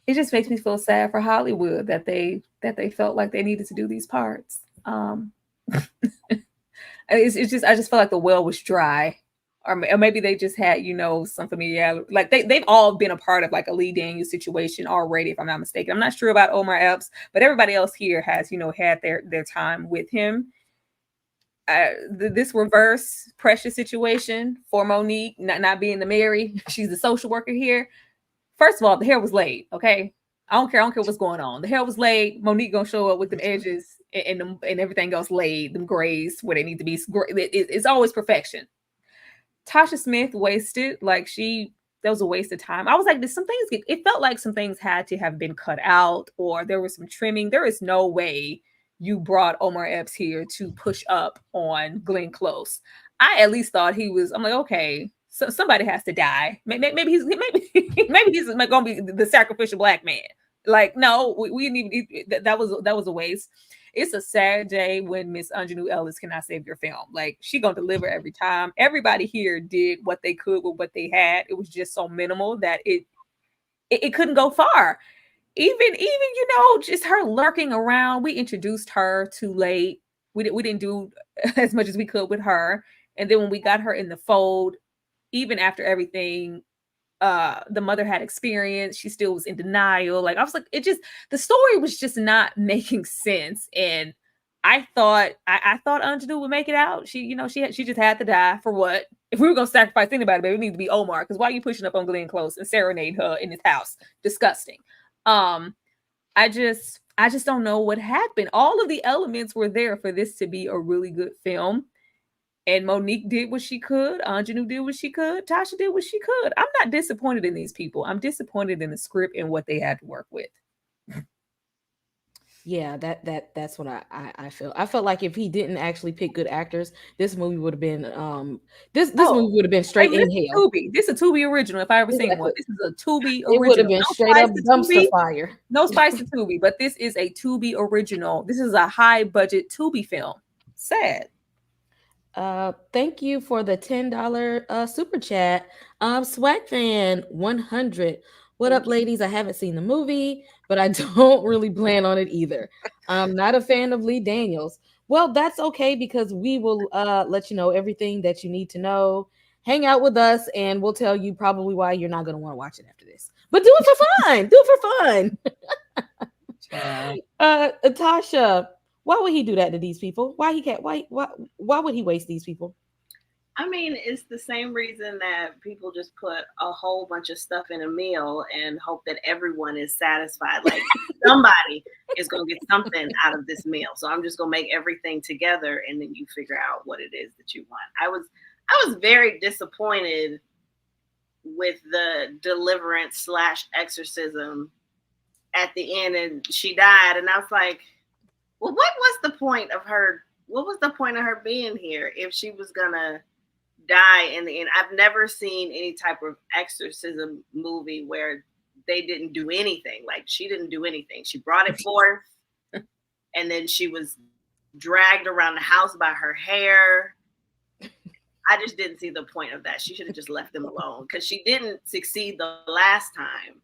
just makes me feel sad for Hollywood that they felt like they needed to do these parts. It's just, I just felt like the well was dry, or maybe they just had, some familiarity. Like they've all been a part of like a Lee Daniels situation already, if I'm not mistaken. I'm not sure about Omar Epps, but everybody else here has, had their time with him. This reverse Precious situation for Monique, not being the Mary, she's the social worker here. First of all, the hair was laid. Okay. I don't care what's going on. The hair was laid. Monique gonna show up with them edges and everything else laid, them grays where they need to be. It's always perfection. Tasha Smith wasted, that was a waste of time. I was like, it felt like some things had to have been cut out, or there was some trimming. There is no way you brought Omar Epps here to push up on Glenn Close. I at least thought I'm like, okay, so somebody has to die. Maybe he's gonna be the sacrificial black man. Like, no, we didn't even. That was a waste. It's a sad day when Miss Aunjanue Ellis cannot save your film. Like, she gonna deliver every time. Everybody here did what they could with what they had. It was just so minimal that it couldn't go far. Even just her lurking around. We introduced her too late. We didn't do as much as we could with her. And then when we got her in the fold, even after everything the mother had experienced, she still was in denial. Like, I was like, the story was just not making sense. And I thought Aunjanue would make it out. She just had to die for what? If we were gonna sacrifice anybody, baby, it needed to be Omar. Because why are you pushing up on Glenn Close and serenade her in his house? Disgusting. I just don't know what happened. All of the elements were there for this to be a really good film. And Monique did what she could. Aunjanue did what she could. Tasha did what she could. I'm not disappointed in these people. I'm disappointed in the script and what they had to work with. Yeah, that's what I feel. I felt like if he didn't actually pick good actors, this movie would have been this movie would have been straight in hell. This is a Tubi original. If I ever seen one, this is a Tubi original. It would have been straight up dumpster fire. No spice to Tubi, but this is a Tubi original. This is a high budget Tubi film. Sad. Thank you for the $10 super chat. Swag fan 100. What up, ladies? I haven't seen the movie, but I don't really plan on it either. I'm not a fan of Lee Daniels. Well, that's okay because we will let you know everything that you need to know. Hang out with us, and we'll tell you probably why you're not going to want to watch it after this. But do it for fun. Do it for fun. Tasha, why would he do that to these people? Why would he waste these people? I mean, it's the same reason that people just put a whole bunch of stuff in a meal and hope that everyone is satisfied. Like somebody is going to get something out of this meal. So I'm just going to make everything together and then you figure out what it is that you want. I was very disappointed with the Deliverance / Exorcism at the end and she died. And I was like, well, what was the point of her? What was the point of her being here if she was going to die in the end? I've never seen any type of exorcism movie where they didn't do anything. Like she didn't do anything. She brought it forth and then she was dragged around the house by her hair. I just didn't see the point of that. She should have just left them alone because she didn't succeed the last time.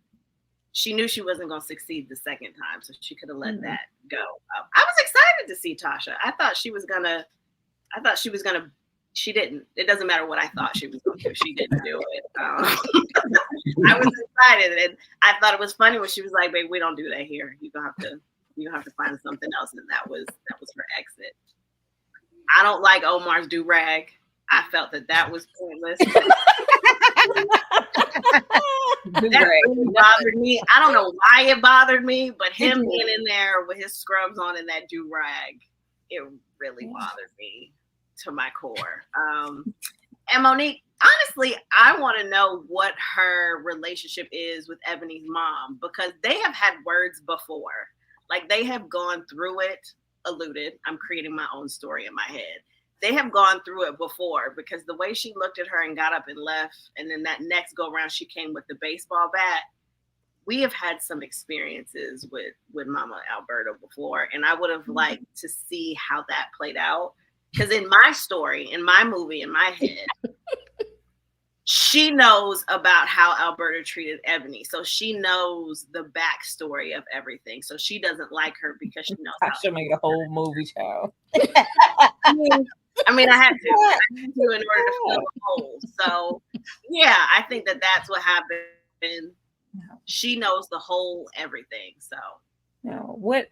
She knew she wasn't going to succeed the second time, so she could have let that go. I was excited to see Tasha. I thought she was gonna. She didn't. It doesn't matter what I thought she was going to do. She didn't do it. I was excited, and I thought it was funny when she was like, "Babe, we don't do that here. You have to find something else." And that was her exit. I don't like Omar's do-rag. I felt that was pointless. That really bothered me. I don't know why it bothered me, but him being in there with his scrubs on and that do-rag, it really bothered me to my core. And Monique, honestly, I want to know what her relationship is with Ebony's mom because they have had words before. Like they have gone through it, alluded. I'm creating my own story in my head. They have gone through it before because the way she looked at her and got up and left, and then that next go around, she came with the baseball bat. We have had some experiences with Mama Alberta before, and I would have liked to see how that played out. Because in my story, in my movie, in my head, she knows about how Alberta treated Ebony. So she knows the backstory of everything. So she doesn't like her because she knows. I should make a whole movie, child. I mean, I had to in order to fill the hole. So, yeah, I think that's what happened. She knows the whole everything. So, no, what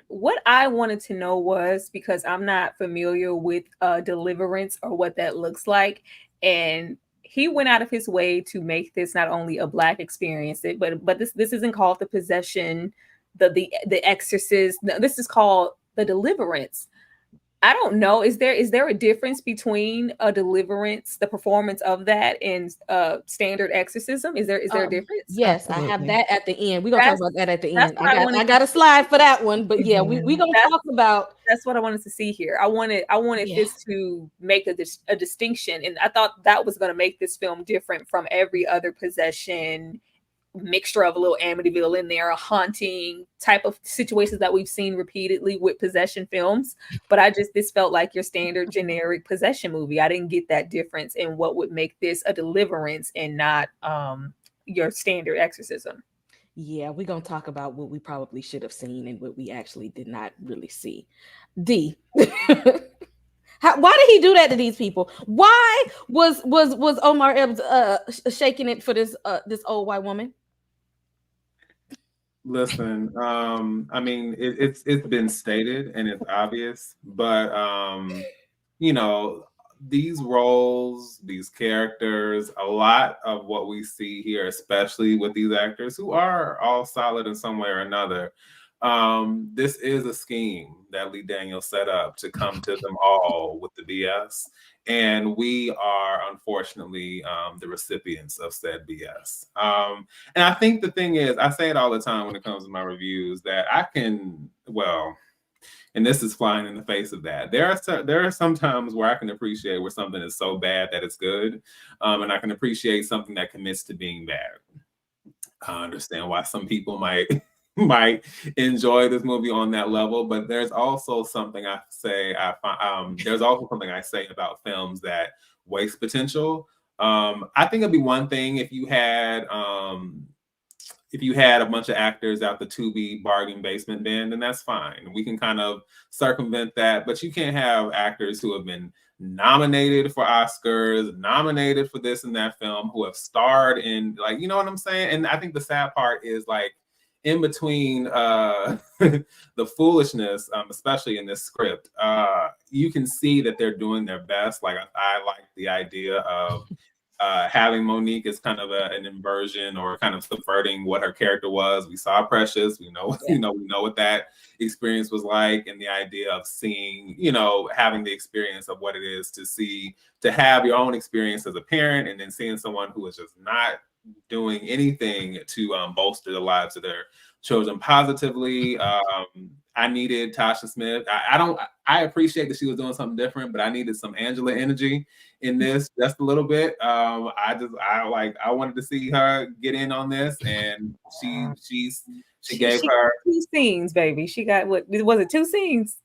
I wanted to know was because I'm not familiar with Deliverance or what that looks like, and he went out of his way to make this not only a Black experience, but this isn't called the possession, the Exorcist. No, this is called the Deliverance. I don't know. Is there a difference between a Deliverance, the performance of that, and standard exorcism? Is there a difference? Yes, absolutely. I have that at the end. We're gonna talk about that at the end. I got a slide for that one, but yeah, we gonna talk about. That's what I wanted to see here. I wanted this to make a distinction, and I thought that was gonna make this film different from every other possession mixture of a little Amityville in there, a haunting type of situations that we've seen repeatedly with possession films. But this felt like your standard generic possession movie. I didn't get that difference in what would make this a Deliverance and not your standard exorcism. Yeah, we're gonna talk about what we probably should have seen and what we actually did not really see. D. Why did he do that to these people? Why was Omar Epps shaking it for this old white woman? Listen, I mean, it's been stated and it's obvious, but these roles, these characters, a lot of what we see here, especially with these actors who are all solid in some way or another, this is a scheme that Lee Daniels set up to come to them all with the BS. And we are, unfortunately, the recipients of said BS. And I think the thing is, I say it all the time when it comes to my reviews, that I can, and this is flying in the face of that. There are some times where I can appreciate where something is so bad that it's good. And I can appreciate something that commits to being bad. I understand why some people might enjoy this movie on that level, but there's also something I say about films that waste potential. I think it'd be one thing if you had if you had a bunch of actors out the Tubi bargain basement bin, then that's fine. We can kind of circumvent that, but you can't have actors who have been nominated for Oscars, nominated for this and that film, who have starred in, like, you know what I'm saying? And I think the sad part is, like, in between the foolishness, especially in this script, you can see that they're doing their best. Like, I like the idea of having Monique as kind of an inversion or kind of subverting what her character was. We saw Precious, we know what that experience was like, and the idea of seeing, having the experience of what it is to have your own experience as a parent, and then seeing someone who is just not doing anything to bolster the lives of their children positively. I needed Tasha Smith. I appreciate that she was doing something different, but I needed some Angela energy in this just a little bit. I wanted to see her get in on this, and she gave her 2 scenes, baby. She got, what was it, 2 scenes?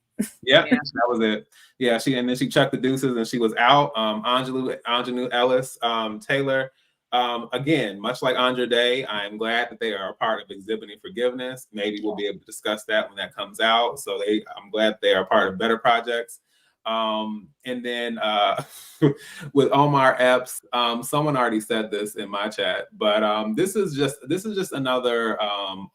Yeah, that was it. Yeah, and then she chucked the deuces and she was out. Aunjanue Ellis-Taylor. Again, much like Andra Day, I'm glad that they are a part of Exhibiting Forgiveness. Maybe we'll be able to discuss that when that comes out. So I'm glad they are part of better projects. And then with Omar Epps, someone already said this in my chat, but this is just another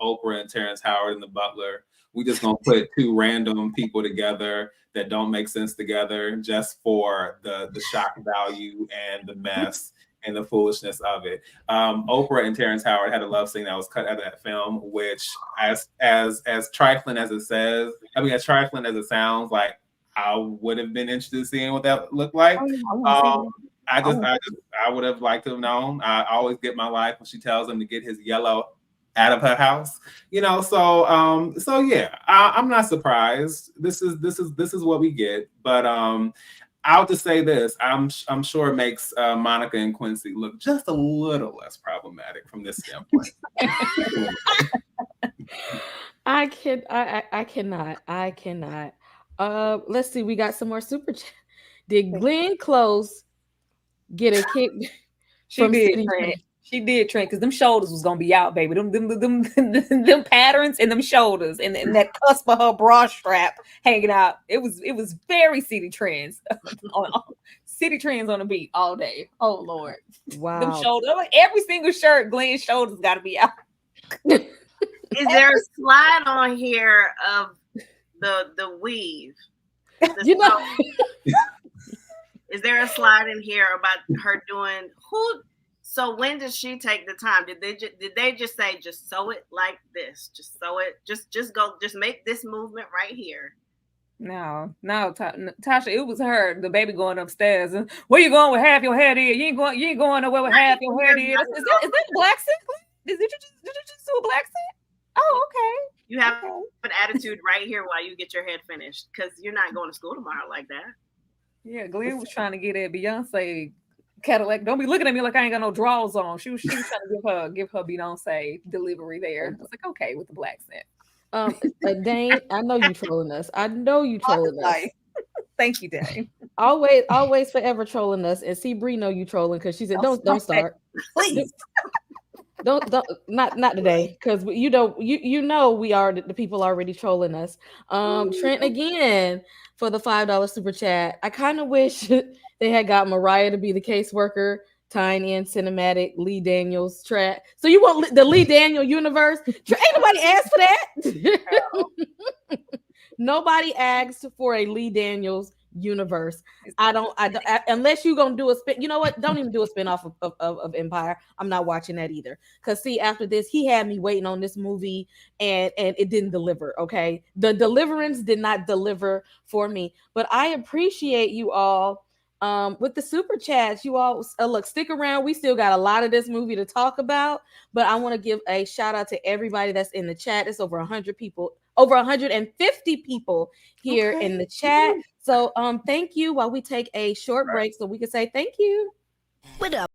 Oprah and Terrence Howard and The Butler. We just gonna put 2 random people together that don't make sense together just for the shock value and the mess and the foolishness of it. Oprah and Terrence Howard had a love scene that was cut out of that film, which as trifling as as trifling as it sounds, like, I would have been interested in seeing what that looked like. I would have liked to have known. I always get my life when she tells him to get his yellow out of her house, so yeah, I'm not surprised. This is what we get, but I'll just say this: I'm sure it makes Monica and Quincy look just a little less problematic from this standpoint. I cannot. Let's see. We got some more super chat. Did Glenn Close get a kick? She did, Trent, because them shoulders was gonna be out, baby. Them patterns and them shoulders and that cusp of her bra strap hanging out. It was very City Trends City Trends on the beat all day. Oh Lord, wow! Them shoulders, every single shirt, Glenn's shoulders got to be out. Is there a slide on here of the weave? Is there a slide in here about her doing who? So when did she take the time? Did they just say, just sew it like this? Just sew it. Just make this movement right here. No, Tasha, it was her, the baby going upstairs. And where you going with half your hair there? You ain't going nowhere with half your hair there. Is that black scent? Did you just do a black scent? Oh, okay. You have an attitude right here while you get your head finished, because you're not going to school tomorrow like that. Yeah, Glenn was trying to get at Beyonce Cadillac. Don't be looking at me like I ain't got no drawers on. She was trying to give her Beyonce delivery there. I was like, okay, with the black scent. Dane, I know you trolling us. Thank you, Dane. always, forever trolling us. And see, Bree know you trolling because she said, "Don't start, please." Don't not today, because we are the people already trolling us. Trent again for the $5 super chat. I kind of wish they had got Mariah to be the caseworker, tying in cinematic Lee Daniels track. So you want the Lee Daniel universe? Ain't nobody asked for that. Nobody asked for a Lee Daniels universe. I don't unless you're gonna do a spin. You know what? Don't even do a spin-off of Empire. I'm not watching that either. Because see, after this, he had me waiting on this movie and it didn't deliver. Okay, the Deliverance did not deliver for me. But I appreciate you all with the super chats. You all look, stick around. We still got a lot of this movie to talk about, but I want to give a shout out to everybody that's in the chat. It's over 100 people, over 150 people here in the chat. So thank you while we take a short break so we can say thank you. What up?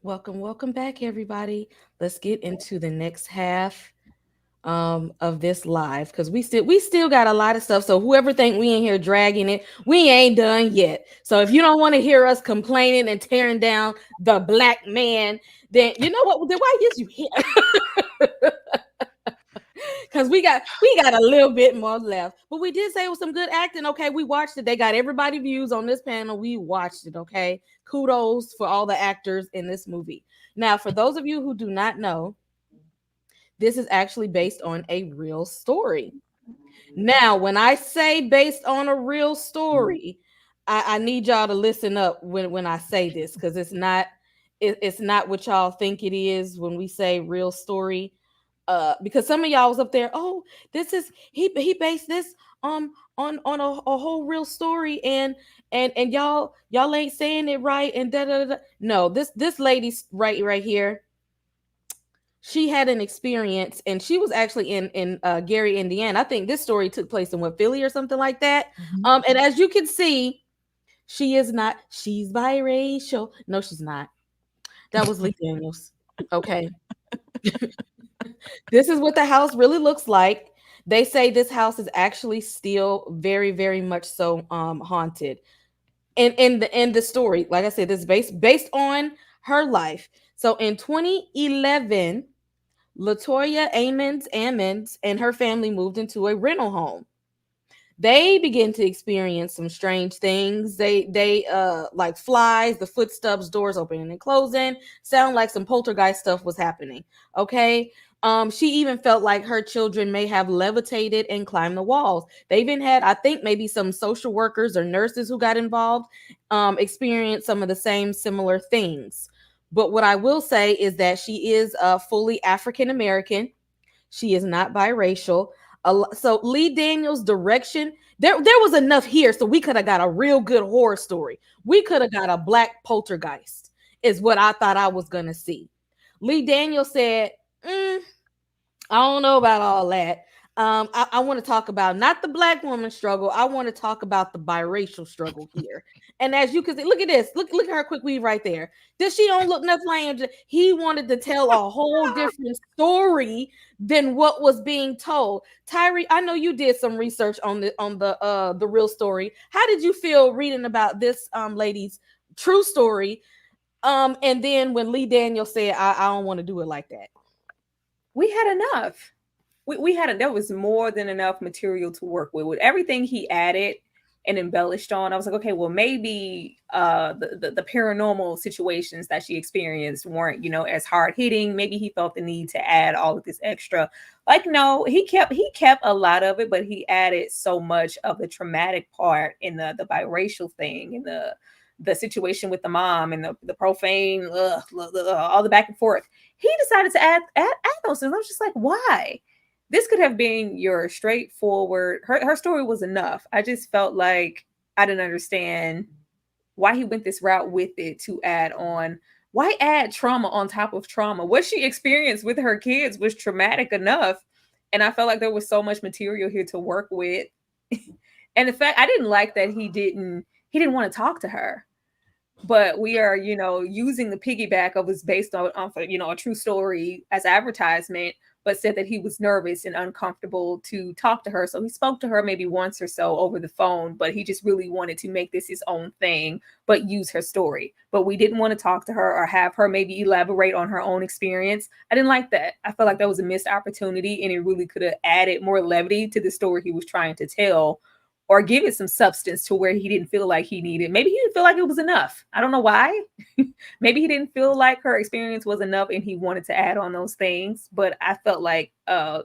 Welcome back, everybody. Let's get into the next half of this live, because we still got a lot of stuff. So whoever think we in here dragging it, we ain't done yet. So if you don't want to hear us complaining and tearing down the black man, then you know what? Then why is you here? Because we got a little bit more left. But we did say it was some good acting. Okay, we watched it. They got everybody views on this panel. We watched it. Okay, kudos for all the actors in this movie. Now, for those of you who do not know, this is actually based on a real story. Now, when I say based on a real story, I need y'all to listen up when I say this, because it's not what y'all think it is when we say real story. Because some of y'all was up there, oh, this is he based this on a whole real story, and y'all ain't saying it right, and da da da. No, this lady's right here. She had an experience, and she was actually in Gary, Indiana. I think this story took place in Philly or something like that. And as you can see, she's biracial. No, she's not. That was Lee Daniels. Okay. This is what the house really looks like. They say this house is actually still very, very much so haunted. And in the story, like I said, this is based on her life. So in 2011, Latoya Ammons and her family moved into a rental home. They begin to experience some strange things. They like flies, the footsteps, doors opening and closing, sound like some poltergeist stuff was happening. Okay. She even felt like her children may have levitated and climbed the walls. They even had, I think, maybe some social workers or nurses who got involved, experienced some of the same similar things. But what I will say is that she is fully African American. She is not biracial. So Lee Daniels' direction, there was enough here, so we could have got a real good horror story. We could have got a black poltergeist, is what I thought I was gonna see. Lee Daniels said, I don't know about all that. I want to talk about not the black woman struggle. I want to talk about the biracial struggle here. And as you can see, look at this. Look at her quick weave right there. Does she don't look nothing like he wanted to tell a whole different story than what was being told. Tyree, I know you did some research on the real story. How did you feel reading about this lady's true story? And then when Lee Daniels said, I don't want to do it like that. We had enough. There was more than enough material to work with everything he added and embellished on. I was like, okay, well, maybe the paranormal situations that she experienced weren't, as hard hitting. Maybe he felt the need to add all of this extra. Like, no, he kept a lot of it, but he added so much of the traumatic part in the biracial thing and the situation with the mom and the profane, all the back and forth. He decided to add those things. I was just like, why? This could have been your straightforward. Her story was enough. I just felt like I didn't understand why he went this route with it to add on. Why add trauma on top of trauma? What she experienced with her kids was traumatic enough. And I felt like there was so much material here to work with. And the fact I didn't like that he didn't want to talk to her. But we are, using the piggyback of was based on a true story as advertisement, but said that he was nervous and uncomfortable to talk to her. So he spoke to her maybe once or so over the phone, but he just really wanted to make this his own thing, but use her story. But we didn't want to talk to her or have her maybe elaborate on her own experience. I didn't like that. I felt like that was a missed opportunity, and it really could have added more levity to the story he was trying to tell, or give it some substance to where he didn't feel like he needed. Maybe he didn't feel like it was enough. I don't know why. Maybe he didn't feel like her experience was enough and he wanted to add on those things. But I felt like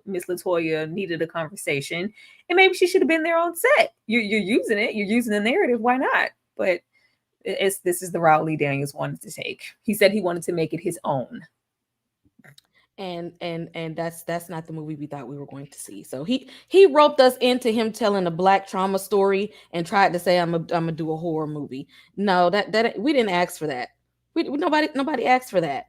Miss Latoya needed a conversation, and maybe she should have been there on set. You're using it. You're using the narrative. Why not? But this is the route Lee Daniels wanted to take. He said he wanted to make it his own. And that's not the movie we thought we were going to see. So he roped us into him telling a black trauma story and tried to say I'm gonna do a horror movie. No, that we didn't ask for that. Nobody asked for that.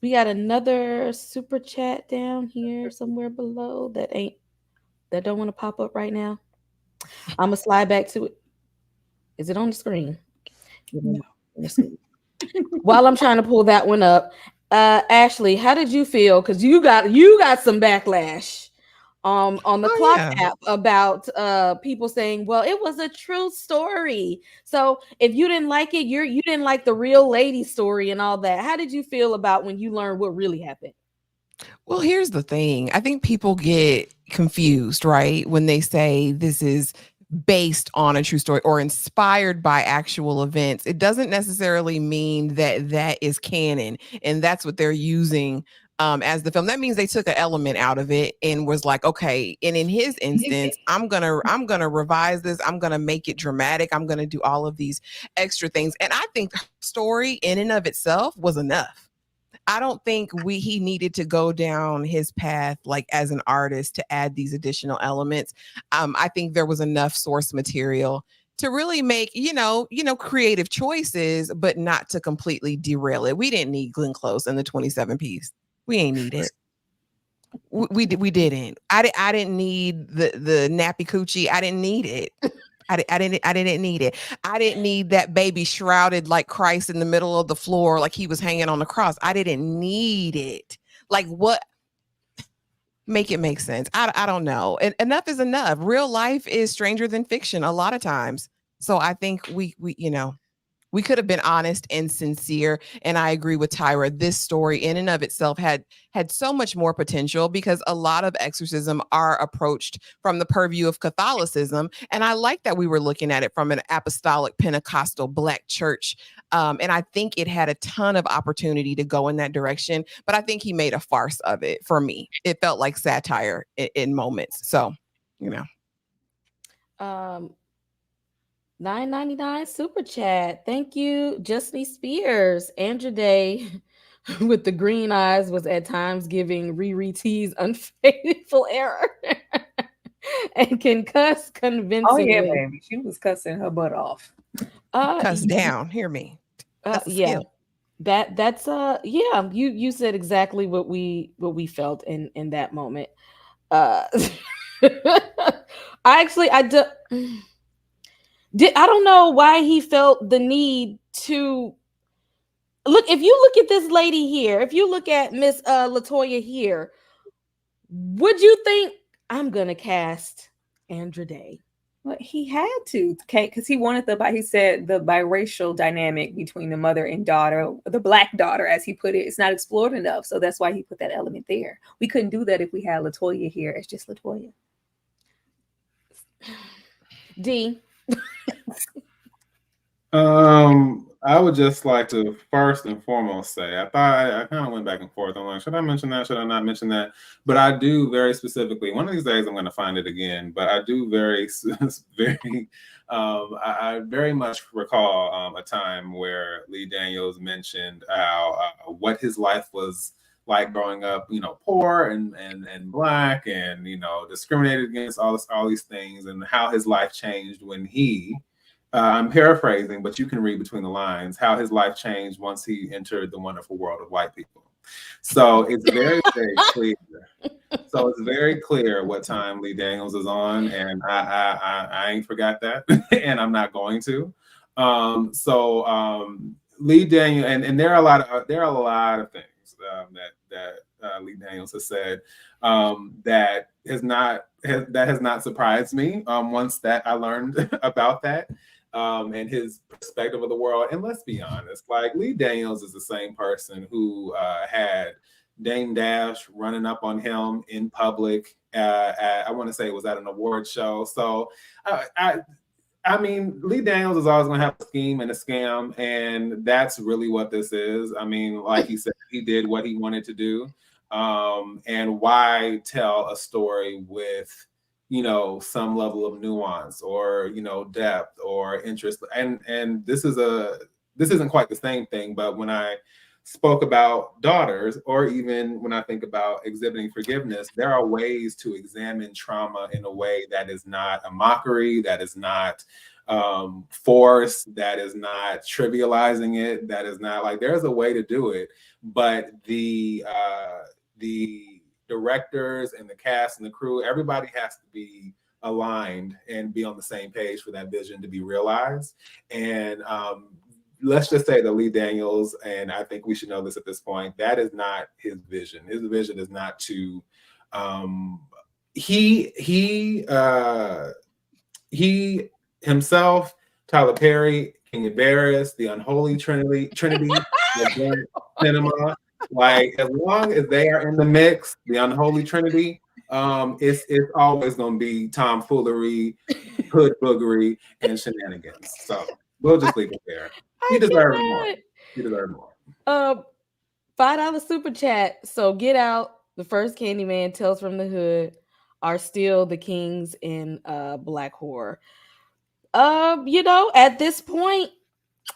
We got another super chat down here somewhere below that don't want to pop up right now. I'm gonna slide back to it. Is it on the screen? No. While I'm trying to pull that one up, Ashley, how did you feel? Because you got some backlash on the clock Yeah. app about people saying, well, it was a true story. So if you didn't like it, you didn't like the real lady story and all that. How did you feel about when you learned what really happened? Well, here's the thing. I think people get confused, right? When they say this is based on a true story or inspired by actual events. It doesn't necessarily mean that that is canon and that's what they're using as the film. That means they took an element out of it and was like, okay, and in his instance, I'm gonna revise this. I'm gonna make it dramatic. I'm gonna do all of these extra things. And I think the story in and of itself was enough. I don't think he needed to go down his path like as an artist to add these additional elements. I think there was enough source material to really make, creative choices, but not to completely derail it. We didn't need Glenn Close and the 27 piece. We ain't need it. We didn't. I didn't need the nappy coochie. I didn't need it. I didn't need it. I didn't need that baby shrouded like Christ in the middle of the floor, like he was hanging on the cross. I didn't need it. Like what? Make it make sense. I don't know. And enough is enough. Real life is stranger than fiction a lot of times. So I think we could have been honest and sincere. And I agree with Tyra. This story in and of itself had so much more potential because a lot of exorcism are approached from the purview of Catholicism. And I like that we were looking at it from an apostolic Pentecostal Black church. And I think it had a ton of opportunity to go in that direction. But I think he made a farce of it for me. It felt like satire in moments. So, $9.99 super chat. Thank you, Justly Spears. Andra Day with the green eyes was at times giving Riri T's unfaithful error and can cuss convincingly. Oh yeah, baby, she was cussing her butt off. Cuss down. Hear me. That's a yeah. skill. That's yeah. You said exactly what we felt in that moment. I don't know why he felt the need to look. If you look at this lady here, if you look at Miss Latoya here, would you think I'm gonna cast Andra Day? Well, he had to, because he wanted he said the biracial dynamic between the mother and daughter, the Black daughter, as he put it, it's not explored enough. So that's why he put that element there. We couldn't do that if we had Latoya here. It's just Latoya. D. I would just like to first and foremost say, I thought I kind of went back and forth. I'm like, should I mention that? Should I not mention that? But I do very specifically, one of these days I'm going to find it again, but I do I very much recall a time where Lee Daniels mentioned how what his life was like growing up, poor and Black and, discriminated against, all these things, and how his life changed when he, I'm paraphrasing, but you can read between the lines, how his life changed once he entered the wonderful world of white people. So it's very, very clear. So it's very clear what time Lee Daniels is on, and I ain't forgot that, and I'm not going to. Lee Daniels, and there are a lot of things that Lee Daniels has said that has not surprised me. Once that I learned about that. And his perspective of the world. And let's be honest, like Lee Daniels is the same person who had Dame Dash running up on him in public. I want to say it was at an award show. So I mean, Lee Daniels is always going to have a scheme and a scam, and that's really what this is. I mean, like he said, he did what he wanted to do. And why tell a story with some level of nuance or depth or interest, and this isn't quite the same thing. But when I spoke about daughters, or even when I think about exhibiting forgiveness, there are ways to examine trauma in a way that is not a mockery, that is not force, that is not trivializing it, that is not like, there's a way to do it. But the directors and the cast and the crew, everybody has to be aligned and be on the same page for that vision to be realized. And let's just say that Lee Daniels, and I think we should know this at this point, that is not his vision. His vision is not to he himself, Tyler Perry, Kenya Barris, the unholy Trinity of cinema. Like, as long as they are in the mix, the unholy Trinity, it's always gonna be tomfoolery, hoodboogery, and shenanigans. So we'll just leave it there. He deserves more. He deserves more. $5 super chat. So Get Out, the first Candyman, Tales from the Hood are still the kings in black horror. At this point,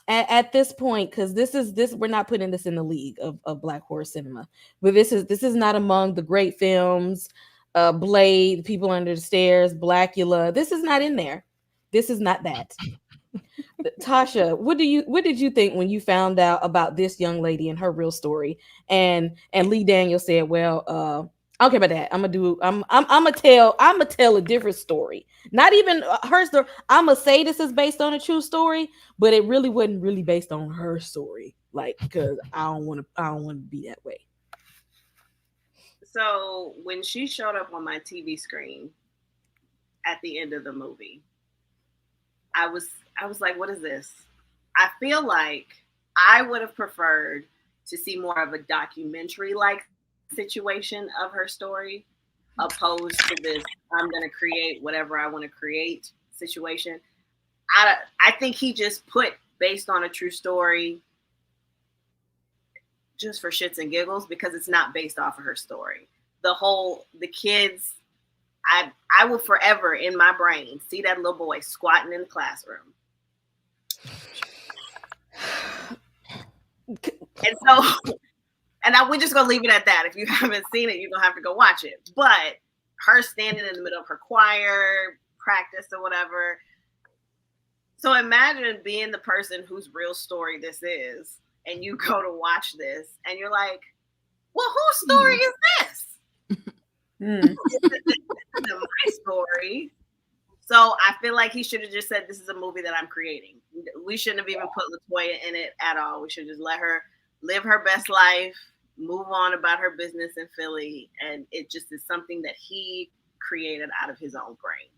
because this we're not putting this in the league of black horror cinema, but this is not among the great films. Blade, People Under the Stairs, Blackula. This is not in there. This is not that. Tasha, what did you think when you found out about this young lady and her real story? And Lee Daniels said, "Well, I don't care about that. I'm gonna tell a different story. Not even her story. I'm gonna say this is based on a true story, but it really wasn't really based on her story. Like, because I don't want to be that way." So when she showed up on my TV screen at the end of the movie, I was like, what is this? I feel like I would have preferred to see more of a documentary-like situation of her story, opposed to this I'm going to create whatever I want to create situation. I think he just put based on a true story just for shits and giggles, because it's not based off of her story. The kids, I will forever in my brain see that little boy squatting in the classroom. And so, we're just going to leave it at that. If you haven't seen it, you're going to have to go watch it. But her standing in the middle of her choir practice or whatever. So imagine being the person whose real story this is, and you go to watch this, and you're like, well, whose story is this? This isn't my story. So I feel like he should have just said, this is a movie that I'm creating. We shouldn't have even put LaToya in it at all. We should just let her live her best life, move on about her business in Philly. And it just is something that he created out of his own brain.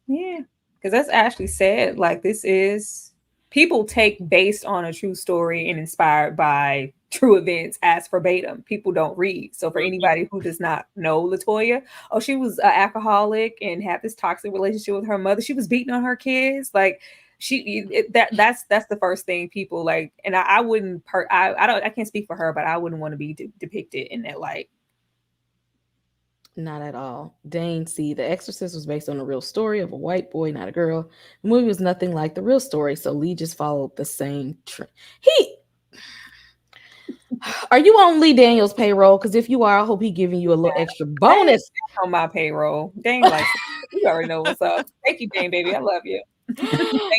Yeah, because that's Ashley said, like, this is, people take based on a true story and inspired by true events as verbatim. People don't read. So for anybody who does not know LaToya, she was an alcoholic and had this toxic relationship with her mother. She was beating on her kids. Like, that's the first thing people like. And I wouldn't I can't speak for her, but I wouldn't want to be depicted in that light. Not at all. Dane C. The Exorcist was based on a real story of a white boy, not a girl. The movie was nothing like the real story, so Lee just followed the same trend. Are you on Lee Daniels' payroll? Because if you are, I hope he's giving you a little extra bonus on my payroll. Dane, like, you already know what's up. Thank you, Dane, baby. I love you.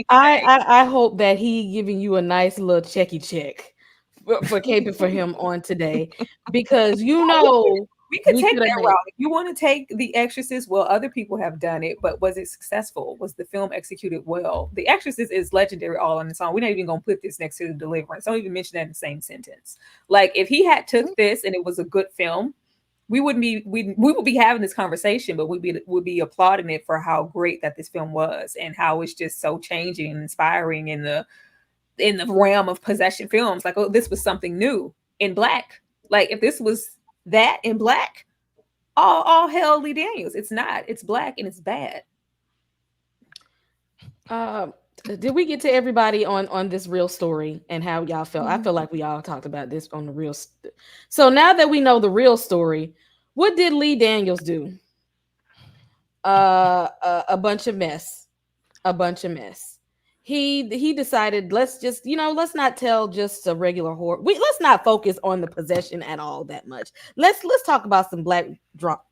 I hope that he giving you a nice little check for caping for him on today, because we could take that route. If you want to take The Exorcist, well, other people have done it, but was it successful? Was the film executed well? The Exorcist is legendary all on its own. We're not even going to put this next to the Deliverance. Don't even mention that in the same sentence. Like, if he had took this and it was a good film, we would be having this conversation, but we'd be applauding it for how great that this film was and how it's just so changing and inspiring in the realm of possession films. Like, oh, this was something new in black. Like, if this was that in black, all hell Lee Daniels. It's not. It's black and it's bad. Did we get to everybody on this real story and how y'all felt? I feel like we all talked about this on the real. So now that we know the real story, what did Lee Daniels do? A bunch of mess. He decided, let's just, let's not tell just a regular horror. Let's not focus on the possession at all that much. Let's talk about some black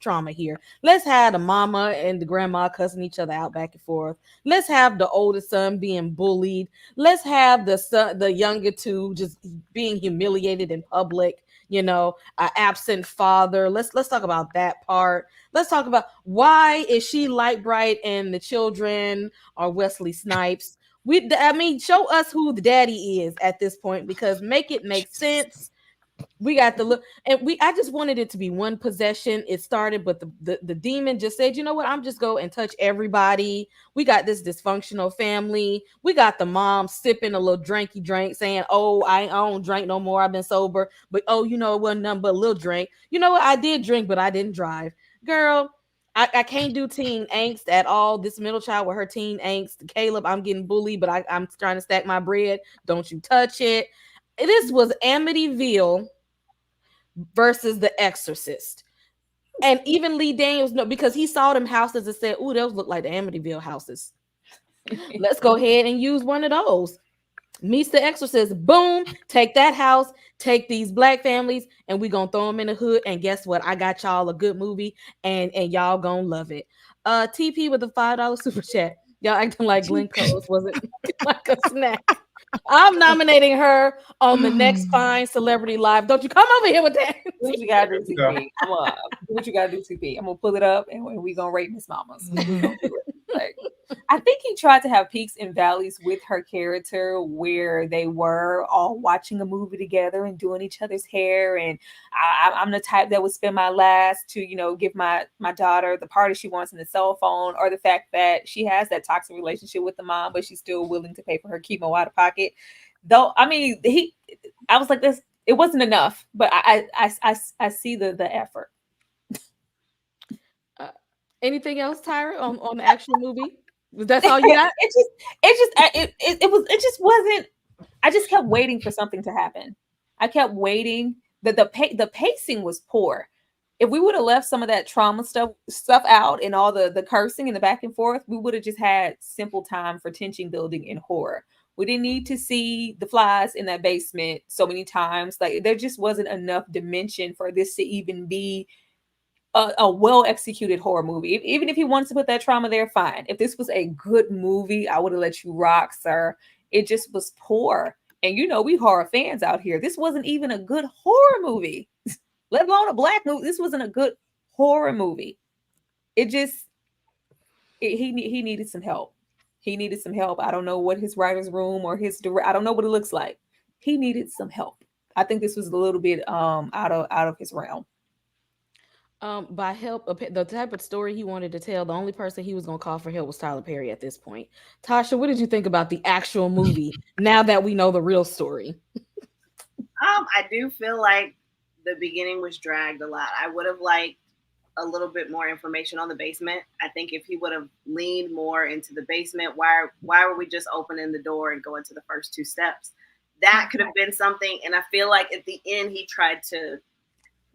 trauma here. Let's have the mama and the grandma cussing each other out back and forth. Let's have the oldest son being bullied. Let's have the younger two just being humiliated in public. An absent father. Let's talk about that part. Let's talk about, why is she light bright and the children are Wesley Snipes? I mean, show us who the daddy is at this point, because make it make sense. We got the look, and I just wanted it to be one possession. It started, but the demon just said, you know what, I'm just go and touch everybody. We got this dysfunctional family. We got the mom sipping a little drinky drink, saying, oh, I don't drink no more, I've been sober. But oh, you know, it wasn't nothing but a little drink. You know what, I did drink, but I didn't drive. Girl, I can't do teen angst at all. This middle child with her teen angst. Caleb, I'm getting bullied, but I'm trying to stack my bread. Don't you touch it. This was Amityville versus The Exorcist. And even Lee Daniels, no, because he saw them houses and said, ooh, those look like the Amityville houses. Let's go ahead and use one of those. Meets The Exorcist. Boom. Take that house. Take these black families, and we gonna throw them in the hood. And guess what? I got y'all a good movie, and y'all gonna love it. TP with the $5 super chat. Y'all acting like Glenn Close wasn't like a snack. I'm nominating her on the next Fine Celebrity Live. Don't you come over here with that. Do what you gotta do, TP. Come on. Do what you gotta do, TP. I'm gonna pull it up and we gonna rate Miss Mamas. Like, I think he tried to have peaks and valleys with her character, where they were all watching a movie together and doing each other's hair. And I'm the type that would spend my last to, you know, give my daughter the party she wants in the cell phone, or the fact that she has that toxic relationship with the mom, but she's still willing to pay for her chemo out of pocket. Though, I mean, I was like, this, it wasn't enough, but I see the effort. Anything else, Tyra, on the actual movie? That's all you got? It just wasn't. I just kept waiting for something to happen. I kept waiting. The pacing was poor. If we would have left some of that trauma stuff out and all the cursing and the back and forth, we would have just had simple time for tension building in horror. We didn't need to see the flies in that basement so many times. Like, there just wasn't enough dimension for this to even be a well-executed horror movie. Even if he wants to put that trauma there, fine. If this was a good movie, I would have let you rock, sir. It just was poor. And you know, we horror fans out here. This wasn't even a good horror movie, let alone a black movie. This wasn't a good horror movie. He needed some help. He needed some help. I don't know what his writer's room or I don't know what it looks like. He needed some help. I think this was a little bit out of his realm. By help, the type of story he wanted to tell, the only person he was going to call for help was Tyler Perry at this point. Tasha, what did you think about the actual movie now that we know the real story? I do feel like the beginning was dragged a lot. I would have liked a little bit more information on the basement. I think if he would have leaned more into the basement, why were we just opening the door and going to the first two steps? That could have been something. And I feel like at the end he tried to,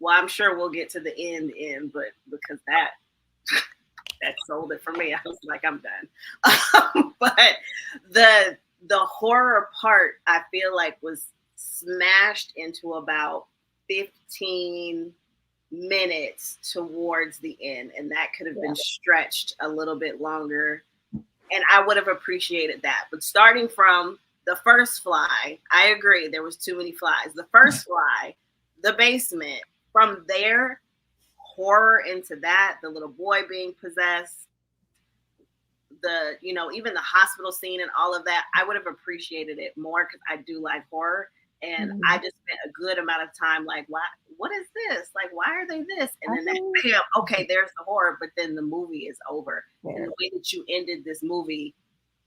well, I'm sure we'll get to the end, but because that sold it for me, I was like, I'm done. But the horror part, I feel like, was smashed into about 15 minutes towards the end, and that could have been stretched a little bit longer, and I would have appreciated that. But starting from the first fly, I agree, there was too many flies. The first fly, the basement, from there, horror into that, the little boy being possessed, even the hospital scene and all of that, I would have appreciated it more, because I do like horror. And I just spent a good amount of time like, what is this? Like, why are they this? And then okay, there's the horror, but then the movie is over. Yeah. And the way that you ended this movie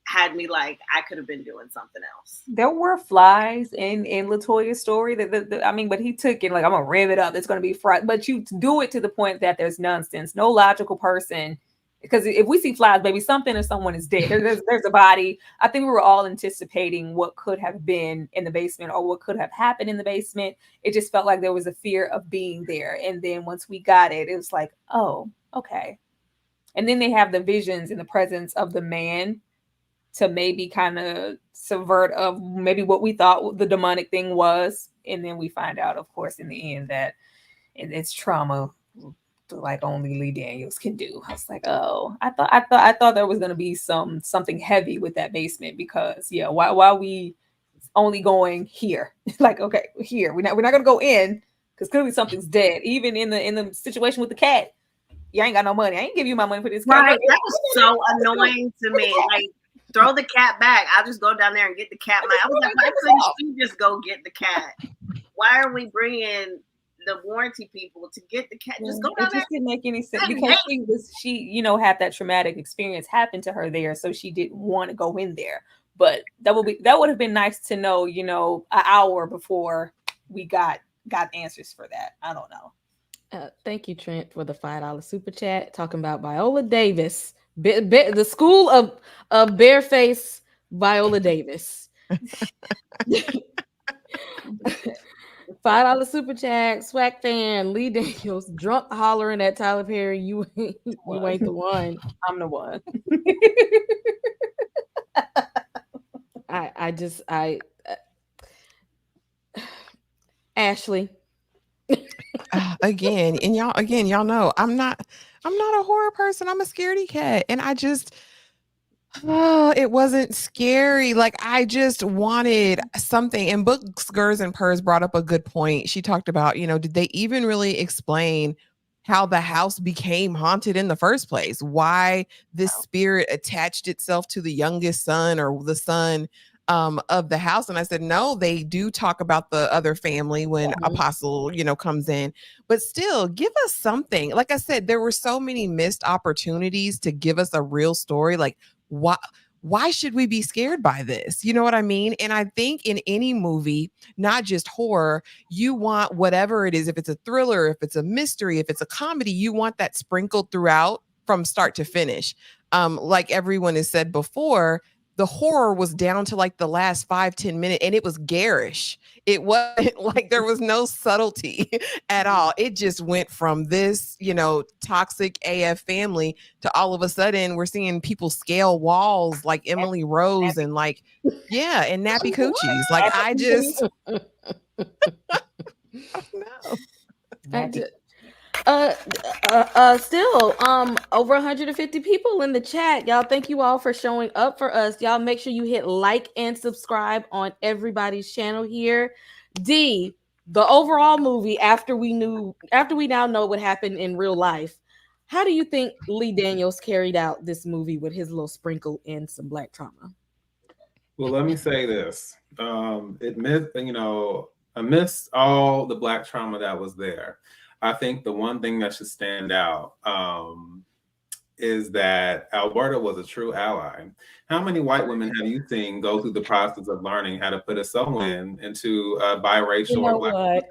had me like, I could have been doing something else. There were flies in LaToya's story but he took it like, I'm gonna rev it up. It's gonna be fright, but you do it to the point that there's nonsense. No logical person, because if we see flies, baby, something or someone is dead. There's a body. I think we were all anticipating what could have been in the basement or what could have happened in the basement. It just felt like there was a fear of being there. And then once we got it, it was like, oh, okay. And then they have the visions in the presence of the man to maybe kind of subvert of maybe what we thought the demonic thing was. And then we find out, of course, in the end that it's trauma, like only Lee Daniels can do. I was like, oh, I thought there was going to be something heavy with that basement, because why we only going here? Like, okay, here we're not going to go in, because clearly something's dead. Even in the situation with the cat, you ain't got no money. I ain't give you my money for this cat. Right, that was so annoying to me. Like, Throw the cat back. I'll just go down there and get the cat. I was like, why couldn't you just go get the cat? Why are we bringing the warranty people to get the cat? Just go down It there. just didn't make any sense because she had that traumatic experience happen to her there, so she didn't want to go in there. But that would have been nice to know, an hour before we got answers for that. I don't know. Thank you, Trent, for the $5 super chat talking about Viola Davis, the school of bareface Viola Davis. $5 super chat, swag fan, Lee Daniels, drunk hollering at Tyler Perry. You ain't the one. I'm the one. Ashley. Again, y'all know I'm not a horror person. I'm a scaredy cat, and I just it wasn't scary. Like I just wanted something. And Books, Gers, and Purrs brought up a good point. She talked about, did they even really explain how the house became haunted in the first place? Why this spirit attached itself to the youngest son or the son of the house? And I said, no, they do talk about the other family when Apostle, comes in, but still give us something. Like I said, there were so many missed opportunities to give us a real story. Like, why should we be scared by this? You know what I mean? And I think in any movie, not just horror, you want whatever it is, if it's a thriller, if it's a mystery, if it's a comedy, you want that sprinkled throughout from start to finish. Like everyone has said before, the horror was down to like the last 5-10 minutes, and it was garish. It wasn't like there was no subtlety at all. It just went from this, toxic AF family to all of a sudden we're seeing people scale walls like Emily Rose and like, and nappy coochies. Like I just, Still over 150 people in the chat. Y'all, thank you all for showing up for us. Y'all make sure you hit like and subscribe on everybody's channel here. D, the overall movie, after we now know what happened in real life, how do you think Lee Daniels carried out this movie with his little sprinkle and some Black trauma? Well, let me say this. Amidst all the Black trauma that was there, I think the one thing that should stand out is that Alberta was a true ally. How many white women have you seen go through the process of learning how to put a sew-in into biracial or Black?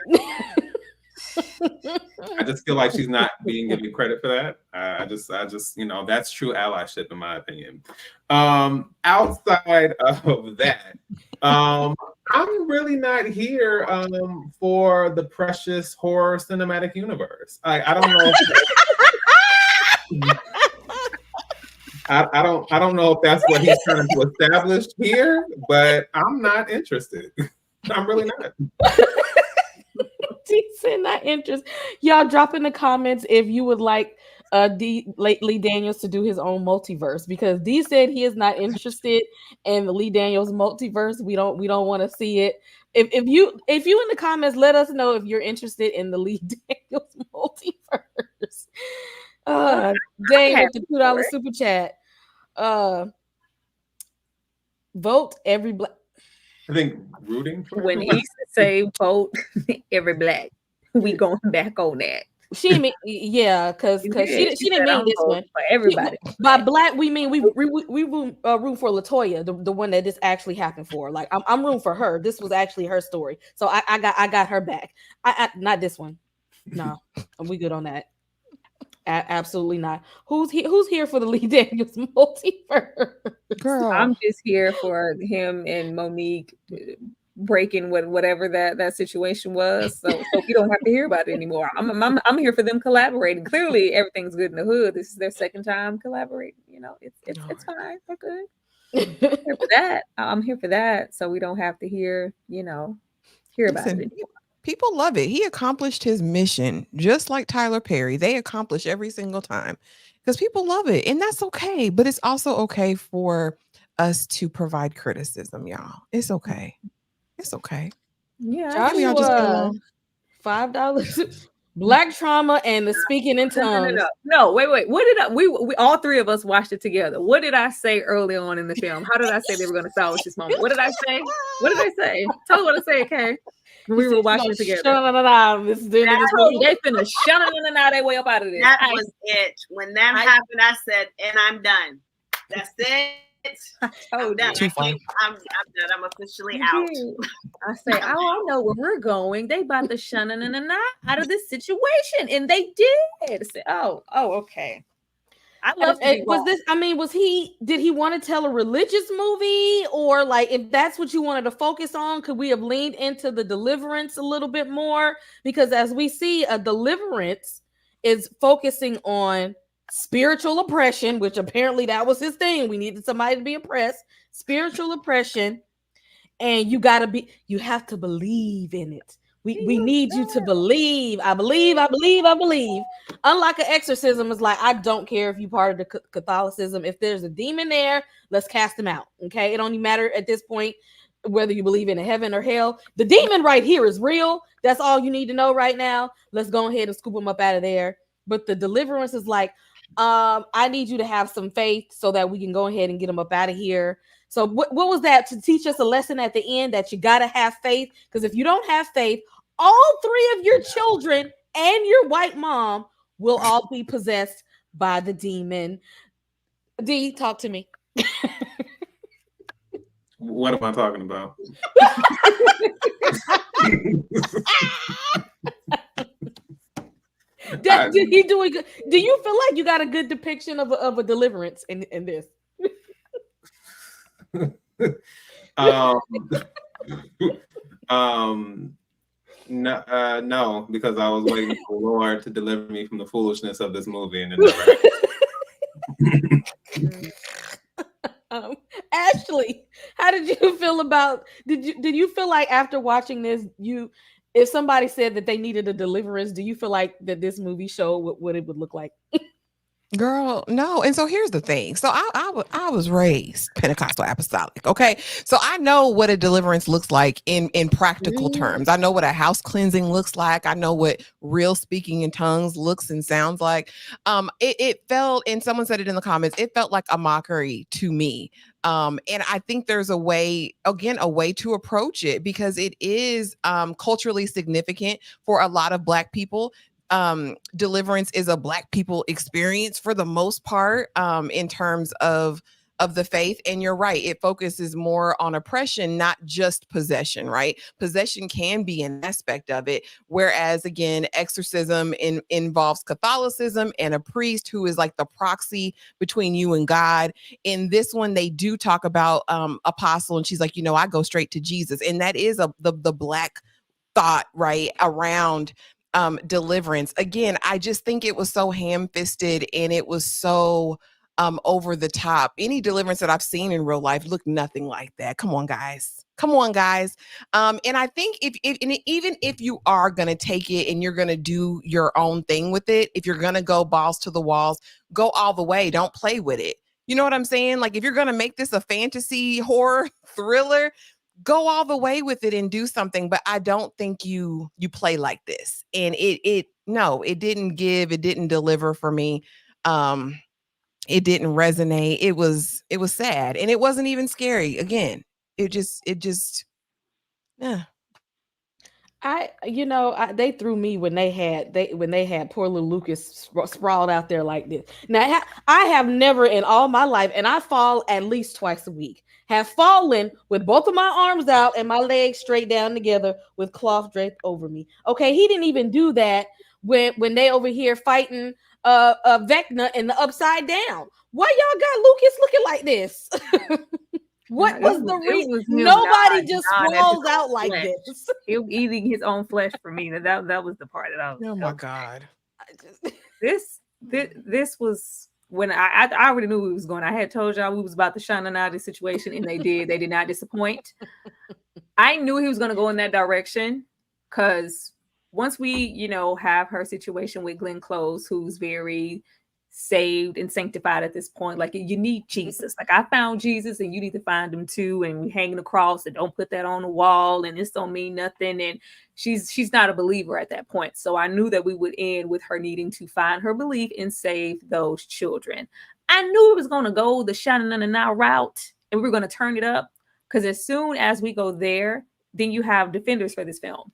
I just feel like she's not being given credit for that. I just, that's true allyship in my opinion. Outside of that, I'm really not here for the precious horror cinematic universe. I don't know. I don't know if that's what he's trying to establish here, but I'm not interested. I'm really not. Decent, not interest. Y'all drop in the comments if you would like Lee Daniels to do his own multiverse, because D said he is not interested in the Lee Daniels multiverse. We don't want to see it. If you in the comments, let us know if you're interested in the Lee Daniels multiverse. Dang, with the $2 super chat. Vote every Black. I think rooting for when he used to say vote every Black, we going back on that. She didn't mean, because she didn't mean this one for everybody. By Black, we mean we room for LaToya, the one that this actually happened for. Like I'm room for her. This was actually her story, so I got her back. I not this one. No, we good on that. Absolutely not. Who's here for the Lee Daniels multiverse? Girl, I'm just here for him and Monique breaking whatever that situation was, so we don't have to hear about it anymore. I'm here for them collaborating. Clearly, everything's good in the hood. This is their second time collaborating. It's fine. They're good. I'm here for that. I'm here for that, so we don't have to hear about it anymore. People love it. He accomplished his mission, just like Tyler Perry. They accomplish every single time because people love it, and that's okay. But it's also okay for us to provide criticism, y'all. It's okay. It's okay. Yeah, Joshua, $5 Black trauma and the speaking in tongues. No, wait. What did we all three of us watched it together. What did I say early on in the film? How did I say they were going to salvage this moment? What did I say? What did I say? Tell me what I say, okay? We were watching it together. They finna shut their way up out of this. That was it. When that happened, I said, and I'm done. That's it. I'm done. I'm done. I'm officially out. I say, I know where we're going. They about to shun out of this situation, and they did. I said, okay. I love did he want to tell a religious movie, or like if that's what you wanted to focus on, could we have leaned into the Deliverance a little bit more? Because as we see, a Deliverance is focusing on spiritual oppression, which apparently that was his thing. We needed somebody to be oppressed, spiritual oppression, and you have to believe in it. We need you to believe. I believe. Unlike an exorcism, is like, I don't care if you part of the Catholicism. If there's a demon there, let's cast him out. Okay, it don't even matter at this point whether you believe in a heaven or hell. The demon right here is real. That's all you need to know right now. Let's go ahead and scoop him up out of there. But the Deliverance is like, I need you to have some faith so that we can go ahead and get him up out of here. So what was that? To teach us a lesson at the end that you got to have faith, because if you don't have faith, all three of your children and your white mom will all be possessed by the demon. D, talk to me. What am I talking about? Did he do it? Do you feel like you got a good depiction of a Deliverance in this? No, because I was waiting for the Lord to deliver me from the foolishness of this movie, and it never happened. Ashley, how did you feel about? Did you feel like after watching this, if somebody said that they needed a Deliverance, do you feel like that this movie showed what it would look like? Girl, no. And so here's the thing. So I was raised Pentecostal apostolic. Okay. So I know what a deliverance looks like in practical terms. I know what a house cleansing looks like. I know what real speaking in tongues looks and sounds like. It felt, and someone said it in the comments, it felt like a mockery to me. And I think there's a way to approach it, because it is culturally significant for a lot of Black people. Deliverance is a Black people experience for the most part, in terms of the faith. And you're right, it focuses more on oppression, not just possession, right? Possession can be an aspect of it, whereas again, exorcism involves Catholicism and a priest who is like the proxy between you and God. In this one, they do talk about apostle, and she's like, I go straight to Jesus, and that is the Black thought, right, around Deliverance. Again, I just think it was so ham-fisted, and it was so over the top. Any Deliverance that I've seen in real life looked nothing like that. Come on, guys. And I think even if you are going to take it and you're going to do your own thing with it, if you're going to go balls to the walls, go all the way. Don't play with it. You know what I'm saying? Like, if you're going to make this a fantasy horror thriller, go all the way with it and do something. But I don't think you play like this. And it didn't deliver for me. It didn't resonate. It was sad, and it wasn't even scary. Again, it just yeah. They threw me when they had poor little Lucas sprawled out there like this. Now I have never in all my life, and I fall at least twice a week, have fallen with both of my arms out and my legs straight down together with cloth draped over me. Okay, he didn't even do that when they over here fighting Vecna in the Upside Down. Why y'all got Lucas looking like this? What was the reason? Nobody just falls out like this. He was eating his own flesh for me. That was the part that I was. Oh my God! This was when I already knew we was going. I had told y'all we was about to shine out of this situation, and they did. They did not disappoint. I knew he was going to go in that direction, because once we, have her situation with Glenn Close, who's very saved and sanctified at this point. Like, you need Jesus. Like, I found Jesus and you need to find him too. And we hanging the cross and don't put that on the wall and this don't mean nothing. And she's not a believer at that point. So I knew that we would end with her needing to find her belief and save those children. I knew it was going to go the Shannon and Now route, and we were going to turn it up, because as soon as we go there, then you have defenders for this film.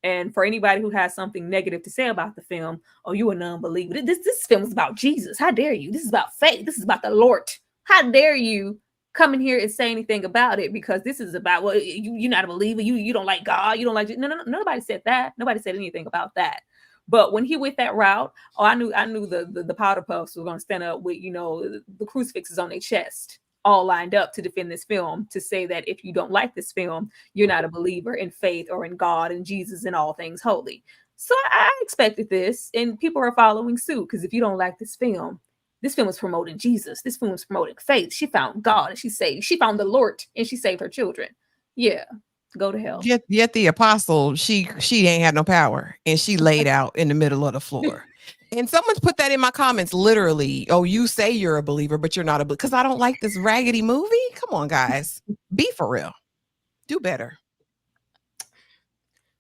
And for anybody who has something negative to say about the film, oh, you a non-believer. This film is about Jesus. How dare you? This is about faith. This is about the Lord. How dare you come in here and say anything about it? Because this is about, well, you're not a believer. You don't like God. You don't like, no, nobody said that. Nobody said anything about that. But when he went that route, I knew the powder puffs were going to stand up with, the crucifixes on their chest, all lined up to defend this film, to say that if you don't like this film, you're not a believer in faith or in God and Jesus and all things holy. So I expected this, and people are following suit, because if you don't like this film is promoting Jesus. This film is promoting faith. She found God and she found the Lord and she saved her children. Yeah. Go to hell. Yet the apostle, she ain't had no power, and she laid out in the middle of the floor. And someone's put that in my comments, literally. Oh, you say you're a believer, but you're not a believer because I don't like this raggedy movie. Come on, guys, be for real. Do better.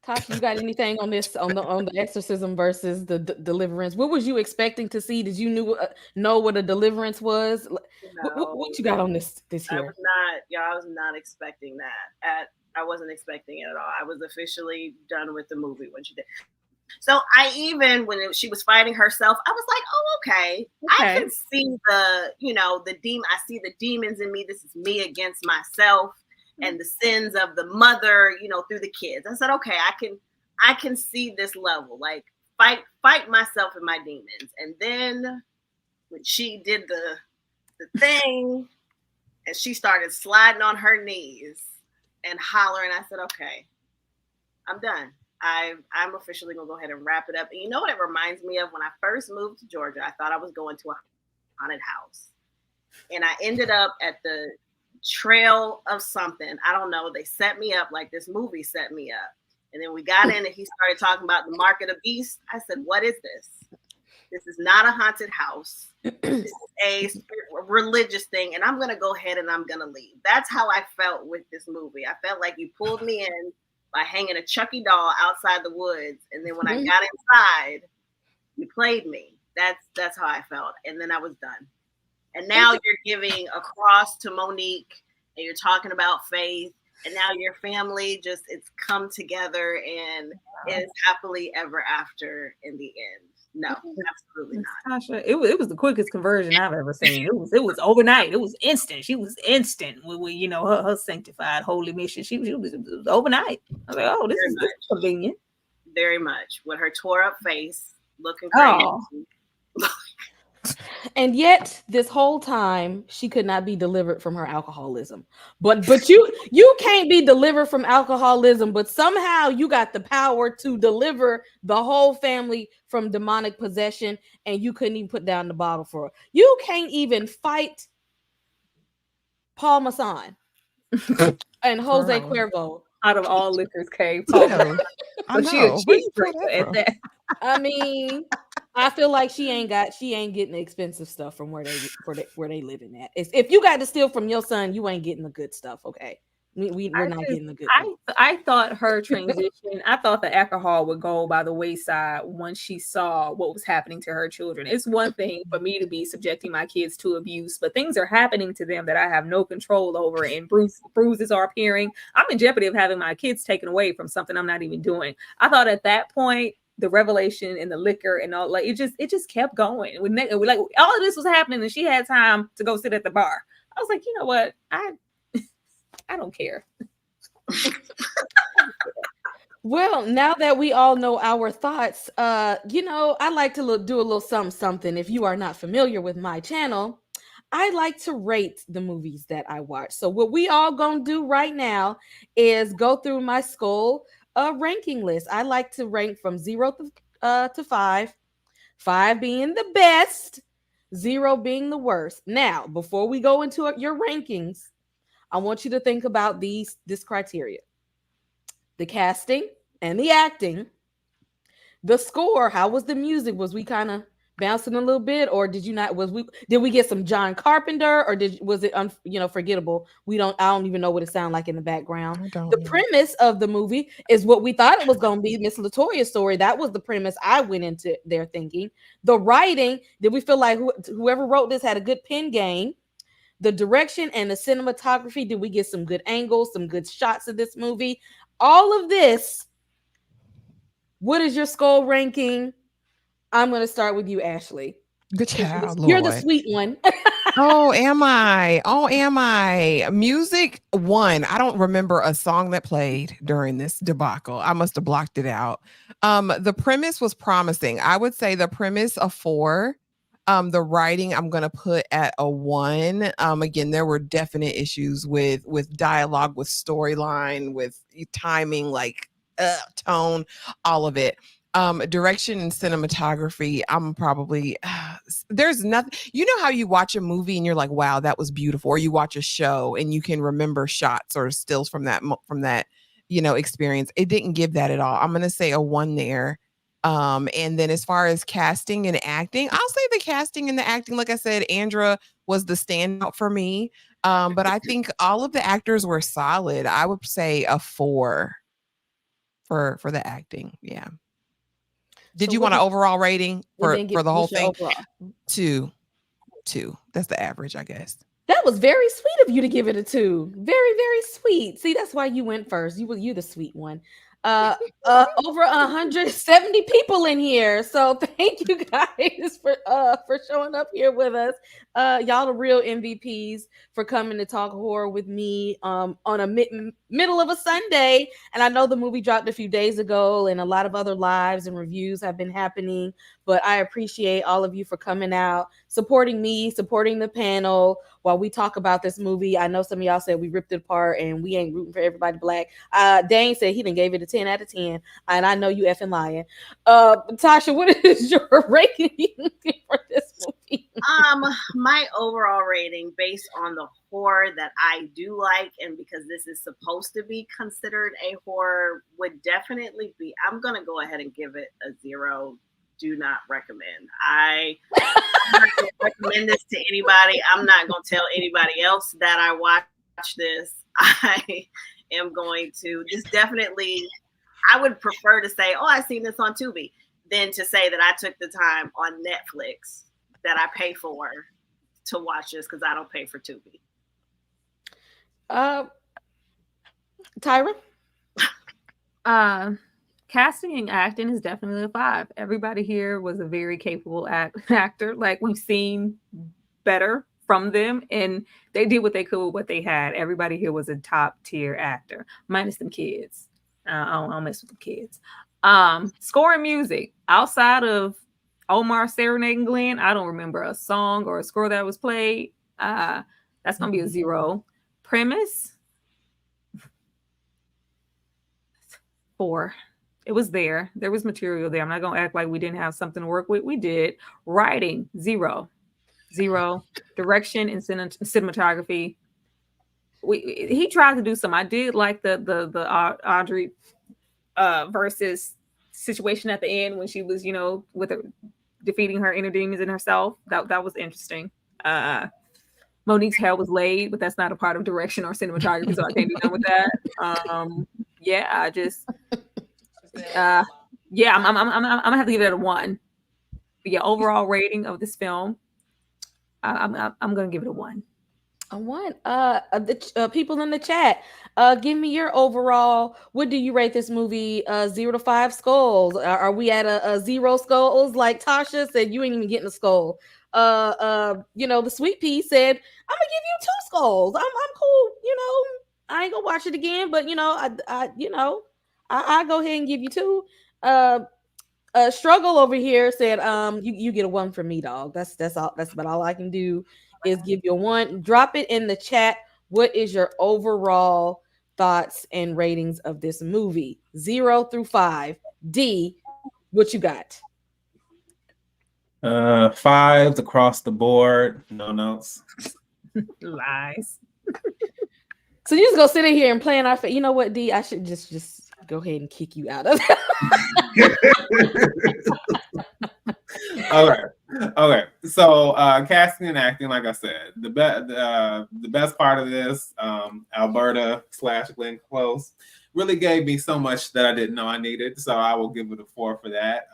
Tasha, you got anything on this on the Exorcism versus the Deliverance? What was you expecting to see? Did you know what a Deliverance was? No, what you got on this year? I was not expecting that. I wasn't expecting it at all. I was officially done with the movie when she did. So when she was fighting herself, I was like, oh, okay. I can see the demon. I see the demons in me. This is me against myself and the sins of the mother, through the kids. I said, okay, I can see this level, like fight myself and my demons. And then when she did the thing and she started sliding on her knees and hollering, I said, okay, I'm done. I'm officially gonna go ahead and wrap it up. And you know what it reminds me of? When I first moved to Georgia, I thought I was going to a haunted house, and I ended up at the trail of something. I don't know. They set me up like this movie set me up, and then we got in, and he started talking about the mark of the beast. I said, "What is this? This is not a haunted house. This is a religious thing, and I'm gonna go ahead and I'm gonna leave." That's how I felt with this movie. I felt like you pulled me in by hanging a Chucky doll outside the woods, and then when I got inside, you played me. That's how I felt, and then I was done. And now you're giving a cross to Monique, and you're talking about faith, and now your family it's come together and is happily ever after in the end. No, absolutely not. Tasha, it was the quickest conversion I've ever seen. It was overnight. It was instant. She was instant with her sanctified holy mission. It was overnight. I was like, oh, this is convenient. Very much. With her tore up face, looking crazy. Oh. And yet, this whole time, she could not be delivered from her alcoholism. But you can't be delivered from alcoholism, but somehow you got the power to deliver the whole family from demonic possession, and you couldn't even put down the bottle for her. You can't even fight Paul Masson and Jose Cuervo. Out of all liquors came. I know. I mean, I feel like she ain't getting the expensive stuff from where they living at. If you got to steal from your son, you ain't getting the good stuff. Okay, we're not getting the good. I thought her transition. I thought the alcohol would go by the wayside once she saw what was happening to her children. It's one thing for me to be subjecting my kids to abuse, but things are happening to them that I have no control over, and bruises are appearing. I'm in jeopardy of having my kids taken away from something I'm not even doing. I thought at that point, the revelation and the liquor and all, like it just kept going. Like all of this was happening, and she had time to go sit at the bar. I was like, you know what? I don't care. Well, now that we all know our thoughts, I like to do a little something. If you are not familiar with my channel, I like to rate the movies that I watch. So what we all gonna do right now is go through my skull ranking list. I like to rank from 0 to 5, 5 being the best, 0 being the worst. Now, before we go into your rankings, I want you to think about this criteria: the casting and the acting, the score. How was the music? Was we kind of bouncing a little bit, or did you not? Did we get some John Carpenter, or was it forgettable? I don't even know what it sounded like in the background. The premise of the movie is what we thought it was going to be, Miss Latoya's story. That was the premise I went into there thinking. The writing, did we feel like whoever wrote this had a good pen game? The direction and the cinematography, did we get some good angles, some good shots of this movie? All of this. What is your skull ranking? I'm going to start with you, Ashley. Good child, You're Lord. the sweet one. Oh, am I? Music 1. I don't remember a song that played during this debacle. I must have blocked it out. The premise was promising. I would say the premise a 4. The writing I'm going to put at a 1. Again, there were definite issues with dialogue, with storyline, with timing, like tone, all of it. Direction and cinematography, I'm probably there's nothing. You know how you watch a movie and you're like, wow, that was beautiful, or you watch a show and you can remember shots or stills from that experience. It didn't give that at all. I'm gonna say a 1 there. And then as far as casting and acting, I'll say the casting and the acting, like I said, Andra was the standout for me. But I think all of the actors were solid. I would say a 4 for the acting. Yeah. Did you want an overall rating for the whole thing? 2. That's the average, I guess. That was very sweet of you to give it a 2. Very, very sweet. See, that's why you went first. You the sweet one. Over 170 people in here, so thank you guys for showing up here with us. Y'all the real MVPs for coming to talk horror with me on a middle of a Sunday. And I know the movie dropped a few days ago and a lot of other lives and reviews have been happening, but I appreciate all of you for coming out, supporting me, supporting the panel while we talk about this movie. I know some of y'all said we ripped it apart and we ain't rooting for everybody black. Dane said he done gave it a 10 out of 10, and I know you effing lying. Tasha, what is your rating for this movie? My overall rating, based on the horror that I do like, and because this is supposed to be considered a horror, would definitely be, I'm gonna go ahead and give it a 0. Do not recommend. I'm not going to recommend this to anybody. I'm not going to tell anybody else that I watch this. I am going to just definitely, I would prefer to say, oh, I seen this on Tubi, than to say that I took the time on Netflix that I pay for to watch this, because I don't pay for Tubi. Tyra? Casting and acting is definitely a 5. Everybody here was a very capable actor. Like, we've seen better from them, and they did what they could with what they had. Everybody here was a top tier actor, minus them kids. I don't mess with the kids. Score and music, outside of Omar serenading Glenn, I don't remember a song or a score that was played. That's gonna be a 0. Premise, 4. It was there. There was material there. I'm not going to act like we didn't have something to work with. We did. Writing, 0. Direction and cinematography. He tried to do some. I did like the Audrey versus situation at the end when she was, with her defeating her inner demons in herself. That was interesting. Monique's hair was laid, but that's not a part of direction or cinematography, so I can't do nothing with that. I'm gonna have to give it a 1. But yeah, overall rating of this film, I'm gonna give it a 1. A 1. The people in the chat, give me your overall. What do you rate this movie? 0 to 5 skulls. Are we at a 0 skulls? Like Tasha said, you ain't even getting a skull. The sweet pea said, I'm gonna give you 2 skulls. I'm cool. I ain't gonna watch it again, but I go ahead and give you 2. Struggle over here said, you get a 1 from me, dog. That's all. That's about all I can do is give you a 1. Drop it in the chat. What is your overall thoughts and ratings of this movie? 0 through 5. D, what you got? 5 across the board. No notes. Lies. So you just go sit in here and play in our face. You know what, D? I should just go ahead and kick you out of that. Okay. So casting and acting, like I said, the best part of this, Alberta / Glenn Close, really gave me so much that I didn't know I needed. So I will give it a 4 for that.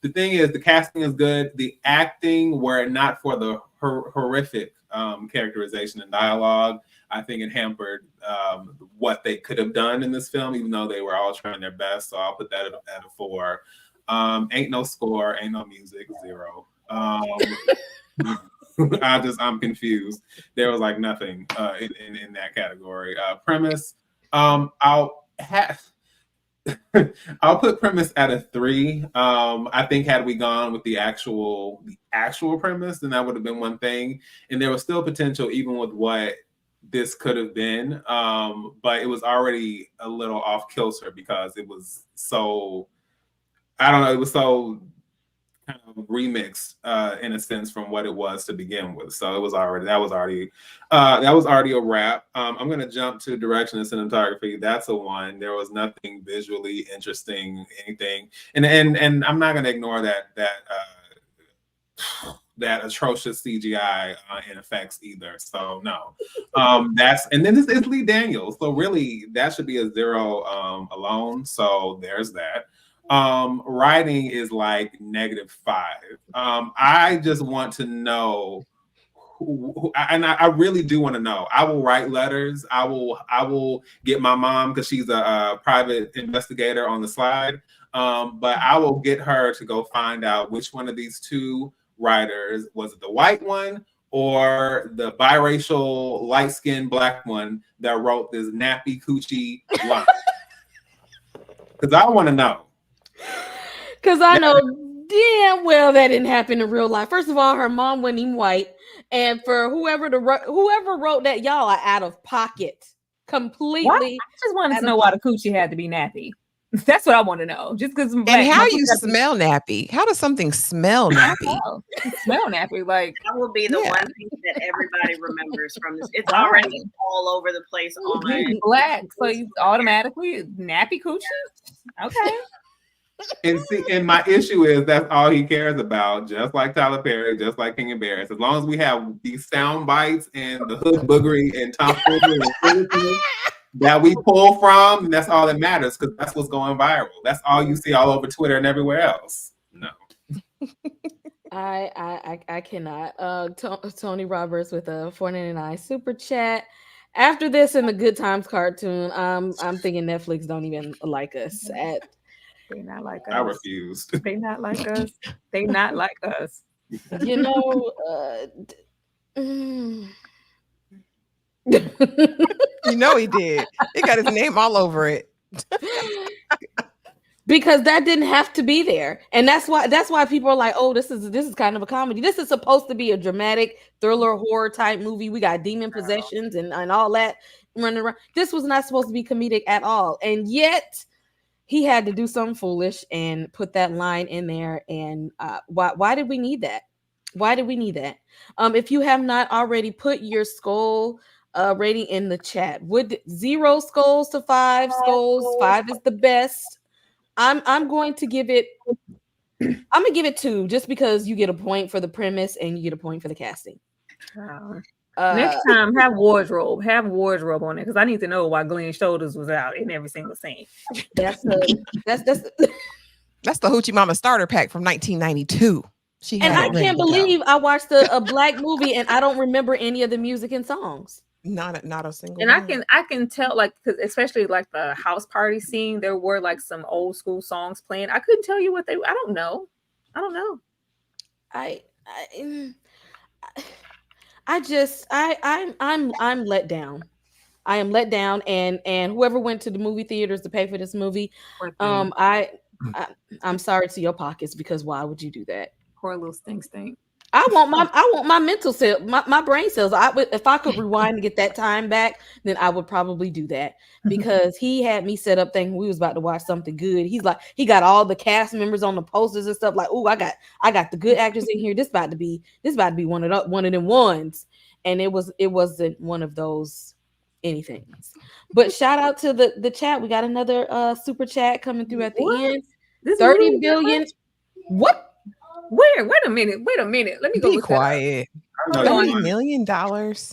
The thing is, the casting is good. The acting, were it not for the horrific characterization and dialogue, I think it hampered what they could have done in this film, even though they were all trying their best. So I'll put that at a 4. Ain't no score, ain't no music, 0. I'm confused. There was like nothing in that category. Premise, I'll put premise at a 3. I think had we gone with the actual premise, then that would have been one thing, and there was still potential even with what this could have been. But it was already a little off kilter because it was so, I don't know, it was so kind of remixed in a sense from what it was to begin with. So it was already that was already a wrap. I'm gonna jump to direction and cinematography. That's a 1. There was nothing visually interesting, anything, and I'm not gonna ignore that atrocious CGI in effects either. So no, and then it's Lee Daniels. So really that should be a 0 alone. So there's that. Writing is like -5. I just want to know and I really do want to know. I will write letters. I will get my mom, because she's a private investigator on the slide. But I will get her to go find out which one of these 2 writers, was it the white one or the biracial light-skinned black one that wrote this nappy coochie line? Because I want to know. Because I know damn well that didn't happen in real life. First of all, her mom wasn't even white, and for whoever wrote that, y'all are out of pocket completely. What? I just wanted to know why the coochie had to be nappy. That's what I want to know. Just because. And how you smell nappy? How does something smell nappy? Smell nappy, like that will be the one thing that everybody remembers from this. It's already all over the place on black, so you automatically nappy coochie. Okay. And my issue is that's all he cares about, just like Tyler Perry, just like King and Barris. As long as we have these sound bites and the hood boogery and tomfoolery and that we pull from, and that's all that matters, because that's what's going viral. That's all you see all over Twitter and everywhere else. No. I cannot. Tony Roberts with a $4.99 super chat. After this and the Good Times cartoon, I'm thinking Netflix don't even like us. They not like us. I refuse. They not like us. They not like us. You know, you know he did. He got his name all over it. Because that didn't have to be there. And that's why people are like, oh, this is kind of a comedy. This is supposed to be a dramatic thriller horror type movie. We got demon possessions and all that running around. This was not supposed to be comedic at all. And yet he had to do something foolish and put that line in there. And why did we need that? Why did we need that? If you have not already put your skull rating in the chat, would 0 skulls to 5 skulls? 5 is the best. I'm going to give it. I'm gonna give it 2, just because you get a point for the premise and you get a point for the casting. Next time, have wardrobe on it, because I need to know why Glenn's shoulders was out in every single scene. That's the Hoochie Mama starter pack from 1992. And I can't believe I watched a black movie and I don't remember any of the music and songs. Not a single. And I can tell, like, because especially like the house party scene, there were like some old school songs playing. I couldn't tell you what they. I don't know. I'm let down. I am let down, and whoever went to the movie theaters to pay for this movie, I'm sorry to your pockets, because why would you do that? Poor little stink. I want my mental cell, my brain cells. If I could rewind and get that time back, then I would probably do that, because he had me set up thinking we was about to watch something good. He's like, he got all the cast members on the posters and stuff, like, oh, I got the good actors in here. This about to be one of them ones. And it wasn't one of those anything. But shout out to the chat. We got another super chat coming through at the end. 30 billion. What? Where? Wait a minute. Let me go Be look that up. quiet. I know Hold you on. $30 want million.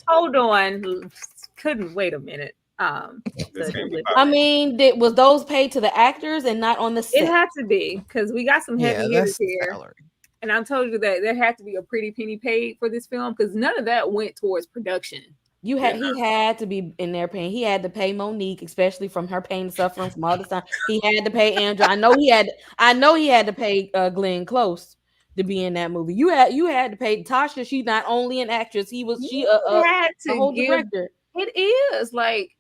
Hold on. Couldn't wait a minute. this to can't be look- I mean, was those paid to the actors and not on the it set? had to be because we got some heavy Yeah, hitters that's here. salary. And I told you that there had to be a pretty penny paid for this film because none of that went towards production. He had to be in there paying. He had to pay Monique, especially from her pain and suffering from all the time. He had to pay Andra. I know he had to pay Glenn Close to be in that movie. You had to pay Tasha. She's not only an actress. She had a to whole give. director. It is like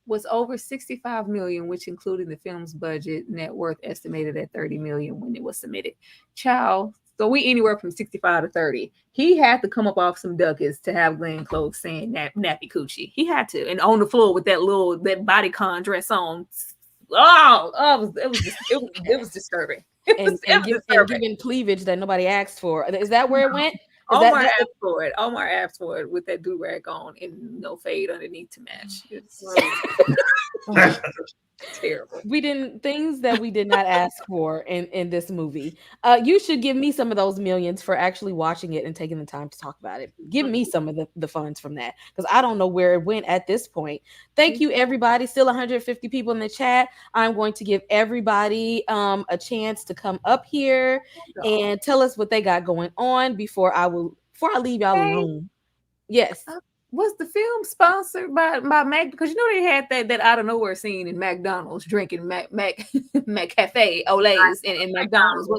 was over 65 million, which included the film's budget, net worth estimated at 30 million when it was submitted. Child. So we anywhere from 65 to 30. He had to come up off some ducats to have Glenn Close saying nappy coochie. He had to, and on the floor with that bodycon dress on. It was disturbing. And giving cleavage that nobody asked for. Is that where it went? Omar asked for it. Omar asked for it with that do-rag on and no fade underneath to match. It's terrible. Things that we did not ask for in this movie. You should give me some of those millions for actually watching it and taking the time to talk about it. Give me some of the funds from that because I don't know where it went at this point. Thank you, everybody. Still 150 people in the chat. I'm going to give everybody a chance to come up here and tell us what they got going on before I leave y'all alone. Yes. Was the film sponsored by Mac? Because you know they had that out of nowhere scene in McDonald's drinking Mac Cafe Olays in McDonald's.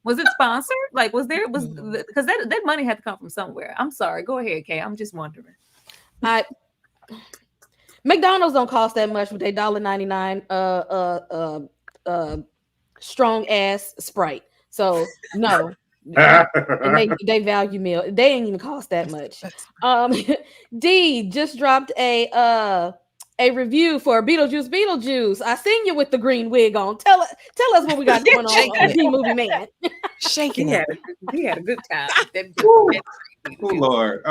Was it sponsored? Like, because that money had to come from somewhere. I'm sorry. Go ahead, Kay. I'm just wondering. McDonald's don't cost that much with their $1.99 strong ass Sprite. So no. And they value meal. They ain't even cost that much. D just dropped a review for Beetlejuice. I seen you with the green wig on. Tell us what we got going on. D Movie Man. Shaking he it. He had a good time. Oh Lord.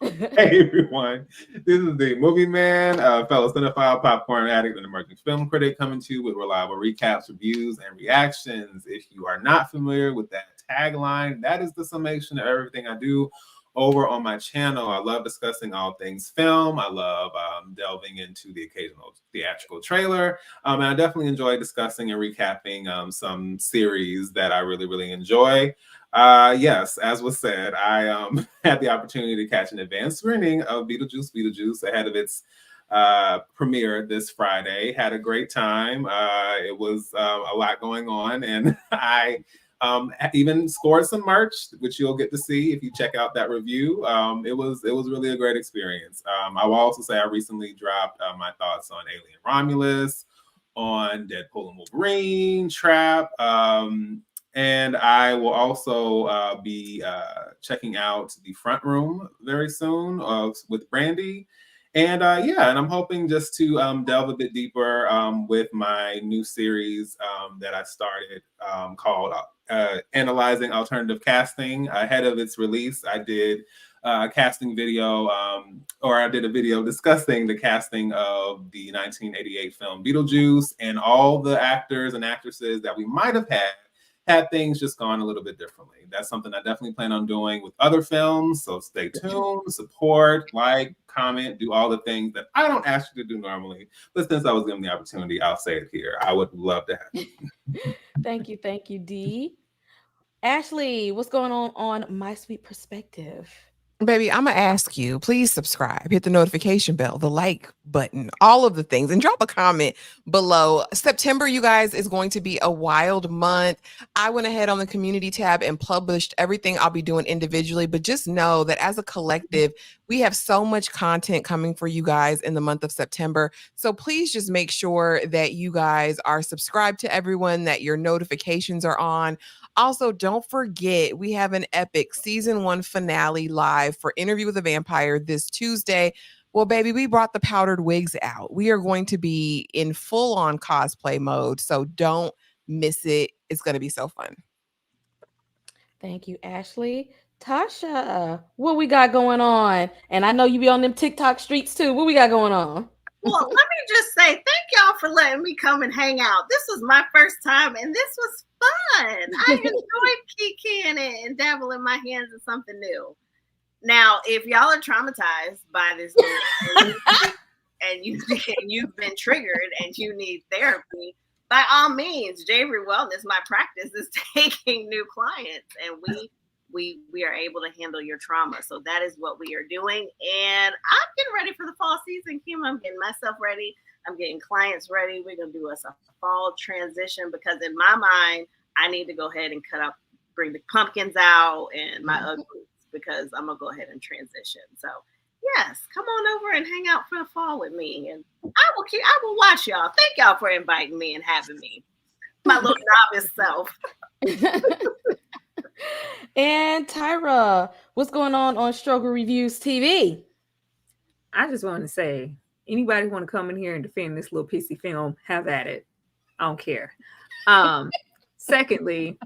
Hey everyone, this is the Movieman, fellow cinephile, popcorn addict, and emerging film critic coming to you with reliable recaps, reviews, and reactions. If you are not familiar with that tagline, that is the summation of everything I do over on my channel. I love discussing all things film. I love delving into the occasional theatrical trailer. And I definitely enjoy discussing and recapping some series that I really, really enjoy. Yes, as was said, I had the opportunity to catch an advanced screening of Beetlejuice ahead of its premiere this Friday. Had a great time. It was a lot going on, and I even scored some merch, which you'll get to see if you check out that review. It was really a great experience. I will also say I recently dropped my thoughts on Alien Romulus, on Deadpool and Wolverine, Trap. And I will also be checking out The Front Room very soon with Brandy. And and I'm hoping just to delve a bit deeper with my new series that I started called Analyzing Alternative Casting. Ahead of its release, I did a casting video, or I did a video discussing the casting of the 1988 film Beetlejuice and all the actors and actresses that we might have had things just gone a little bit differently. That's something I definitely plan on doing with other films. So stay tuned, support, like, comment, do all the things that I don't ask you to do normally. But since I was given the opportunity, I'll say it here. I would love to have you. Thank you, D. Ashley, what's going on My Sweet Perspective? Baby, I'm going to ask you, please subscribe, hit the notification bell, the like button, all of the things, and drop a comment below. September, you guys, is going to be a wild month. I went ahead on the community tab and published everything I'll be doing individually, but just know that as a collective, we have so much content coming for you guys in the month of September. So please just make sure that you guys are subscribed to everyone, that your notifications are on. Also, don't forget, we have an epic season 1 finale live for Interview with a Vampire this Tuesday. Well, baby, we brought the powdered wigs out. We are going to be in full-on cosplay mode, so don't miss it. It's going to be so fun. Thank you, Ashley. Tasha, what we got going on? And I know you be on them TikTok streets too. What we got going on? Well, let me just say thank y'all for letting me come and hang out. This was my first time, and this was fun. I enjoyed kikiing and dabbling my hands in something new. Now, if y'all are traumatized by this movie and you've been triggered and you need therapy, by all means, Javery Wellness, my practice, is taking new clients, and we are able to handle your trauma. So that is what we are doing. And I'm getting ready for the fall season, Kim. I'm getting myself ready. I'm getting clients ready. We're going to do us a fall transition because in my mind, I need to go ahead and bring the pumpkins out and my uglies because I'm going to go ahead and transition. So yes, come on over and hang out for the fall with me. And I will watch y'all. Thank y'all for inviting me and having me. My little novice self. And Tyra, what's going on Struggle Reviews TV? I just want to say, anybody want to come in here and defend this little pissy film, have at it. I don't care. Secondly,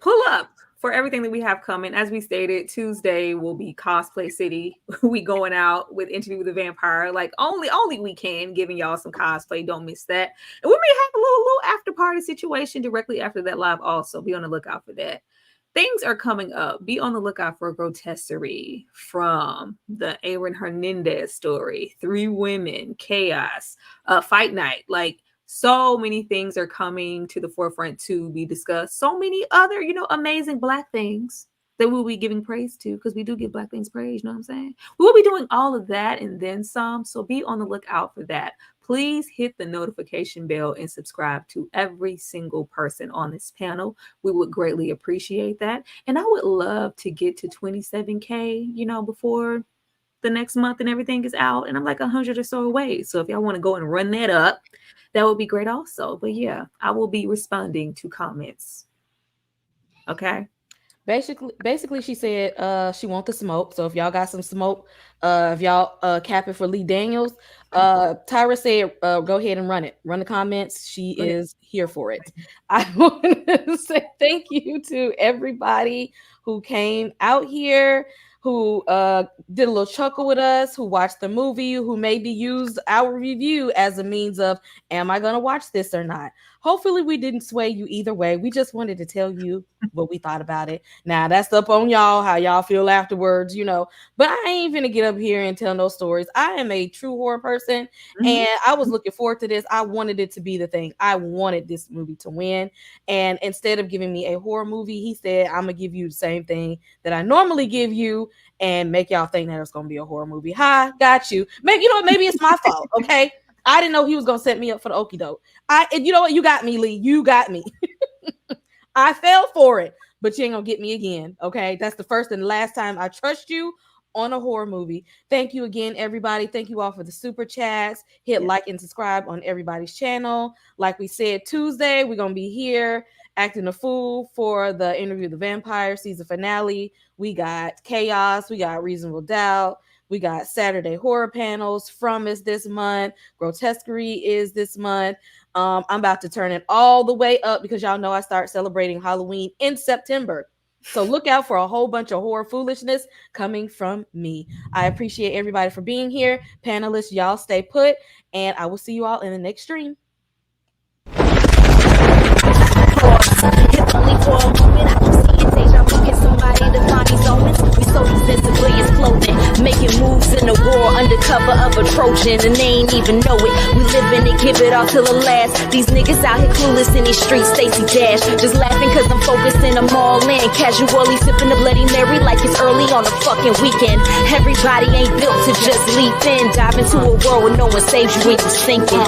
pull up for everything that we have coming. As we stated, Tuesday will be Cosplay City. We going out with Interview with the Vampire, like only we can, giving y'all some cosplay. Don't miss that. And we may have a little after party situation directly after that live also. Be on the lookout for that. Things are coming up. Be on the lookout for a grotesquerie from the Aaron Hernandez story, 3 Women, Chaos, Fight Night. Like, so many things are coming to the forefront to be discussed. So many other, amazing Black things that we'll be giving praise to, because we do give Black things praise, you know what I'm saying? We will be doing all of that and then some. So be on the lookout for that. Please hit the notification bell and subscribe to every single person on this panel. We would greatly appreciate that. And I would love to get to 27K, before the next month and everything is out. And I'm like 100 or so away. So if y'all want to go and run that up, that would be great also. But yeah, I will be responding to comments. Okay. Basically, she said she wants the smoke. So if y'all got some smoke, if y'all capping for Lee Daniels, Tyra said go ahead and run it. Run the comments. She is here for it. I want to say thank you to everybody who came out here, who did a little chuckle with us, who watched the movie, who maybe used our review as a means of, am I going to watch this or not? Hopefully we didn't sway you either way. We just wanted to tell you what we thought about it. Now that's up on y'all, how y'all feel afterwards, but I ain't gonna get up here and tell no stories. I am a true horror person, and I was looking forward to this. I wanted it to be the thing. I wanted this movie to win. And instead of giving me a horror movie, he said, I'm gonna give you the same thing that I normally give you and make y'all think that it's gonna be a horror movie. Hi, got you. Maybe maybe it's my fault. Okay. I didn't know he was gonna set me up for the okie doke. You know what? You got me, Lee. You got me. I fell for it, but you ain't gonna get me again. Okay, that's the first and last time I trust you on a horror movie. Thank you again, everybody. Thank you all for the super chats. Hit like and subscribe on everybody's channel. Like we said, Tuesday we're gonna be here acting a fool for the Interview with the Vampire season finale. We got Chaos. We got Reasonable Doubt. We got Saturday horror panels. From is this month. Grotesquerie is this month. I'm about to turn it all the way up because y'all know I start celebrating Halloween in September. So look out for a whole bunch of horror foolishness coming from me. I appreciate everybody for being here. Panelists, y'all stay put, and I will see you all in the next stream. Only for a moment, I don't see it. Deja vu, get somebody to find these omens. We so defensively as clothing, making moves in the war under cover of a Trojan, and they ain't even know it. We live in it, give it all till the last. These niggas out here clueless in these streets. Stacey Dash, just laughing cause I'm focusing them all in. Casually sipping the Bloody Mary like it's early on a fucking weekend. Everybody ain't built to just leap in, dive into a world where no one saves you when you sinking.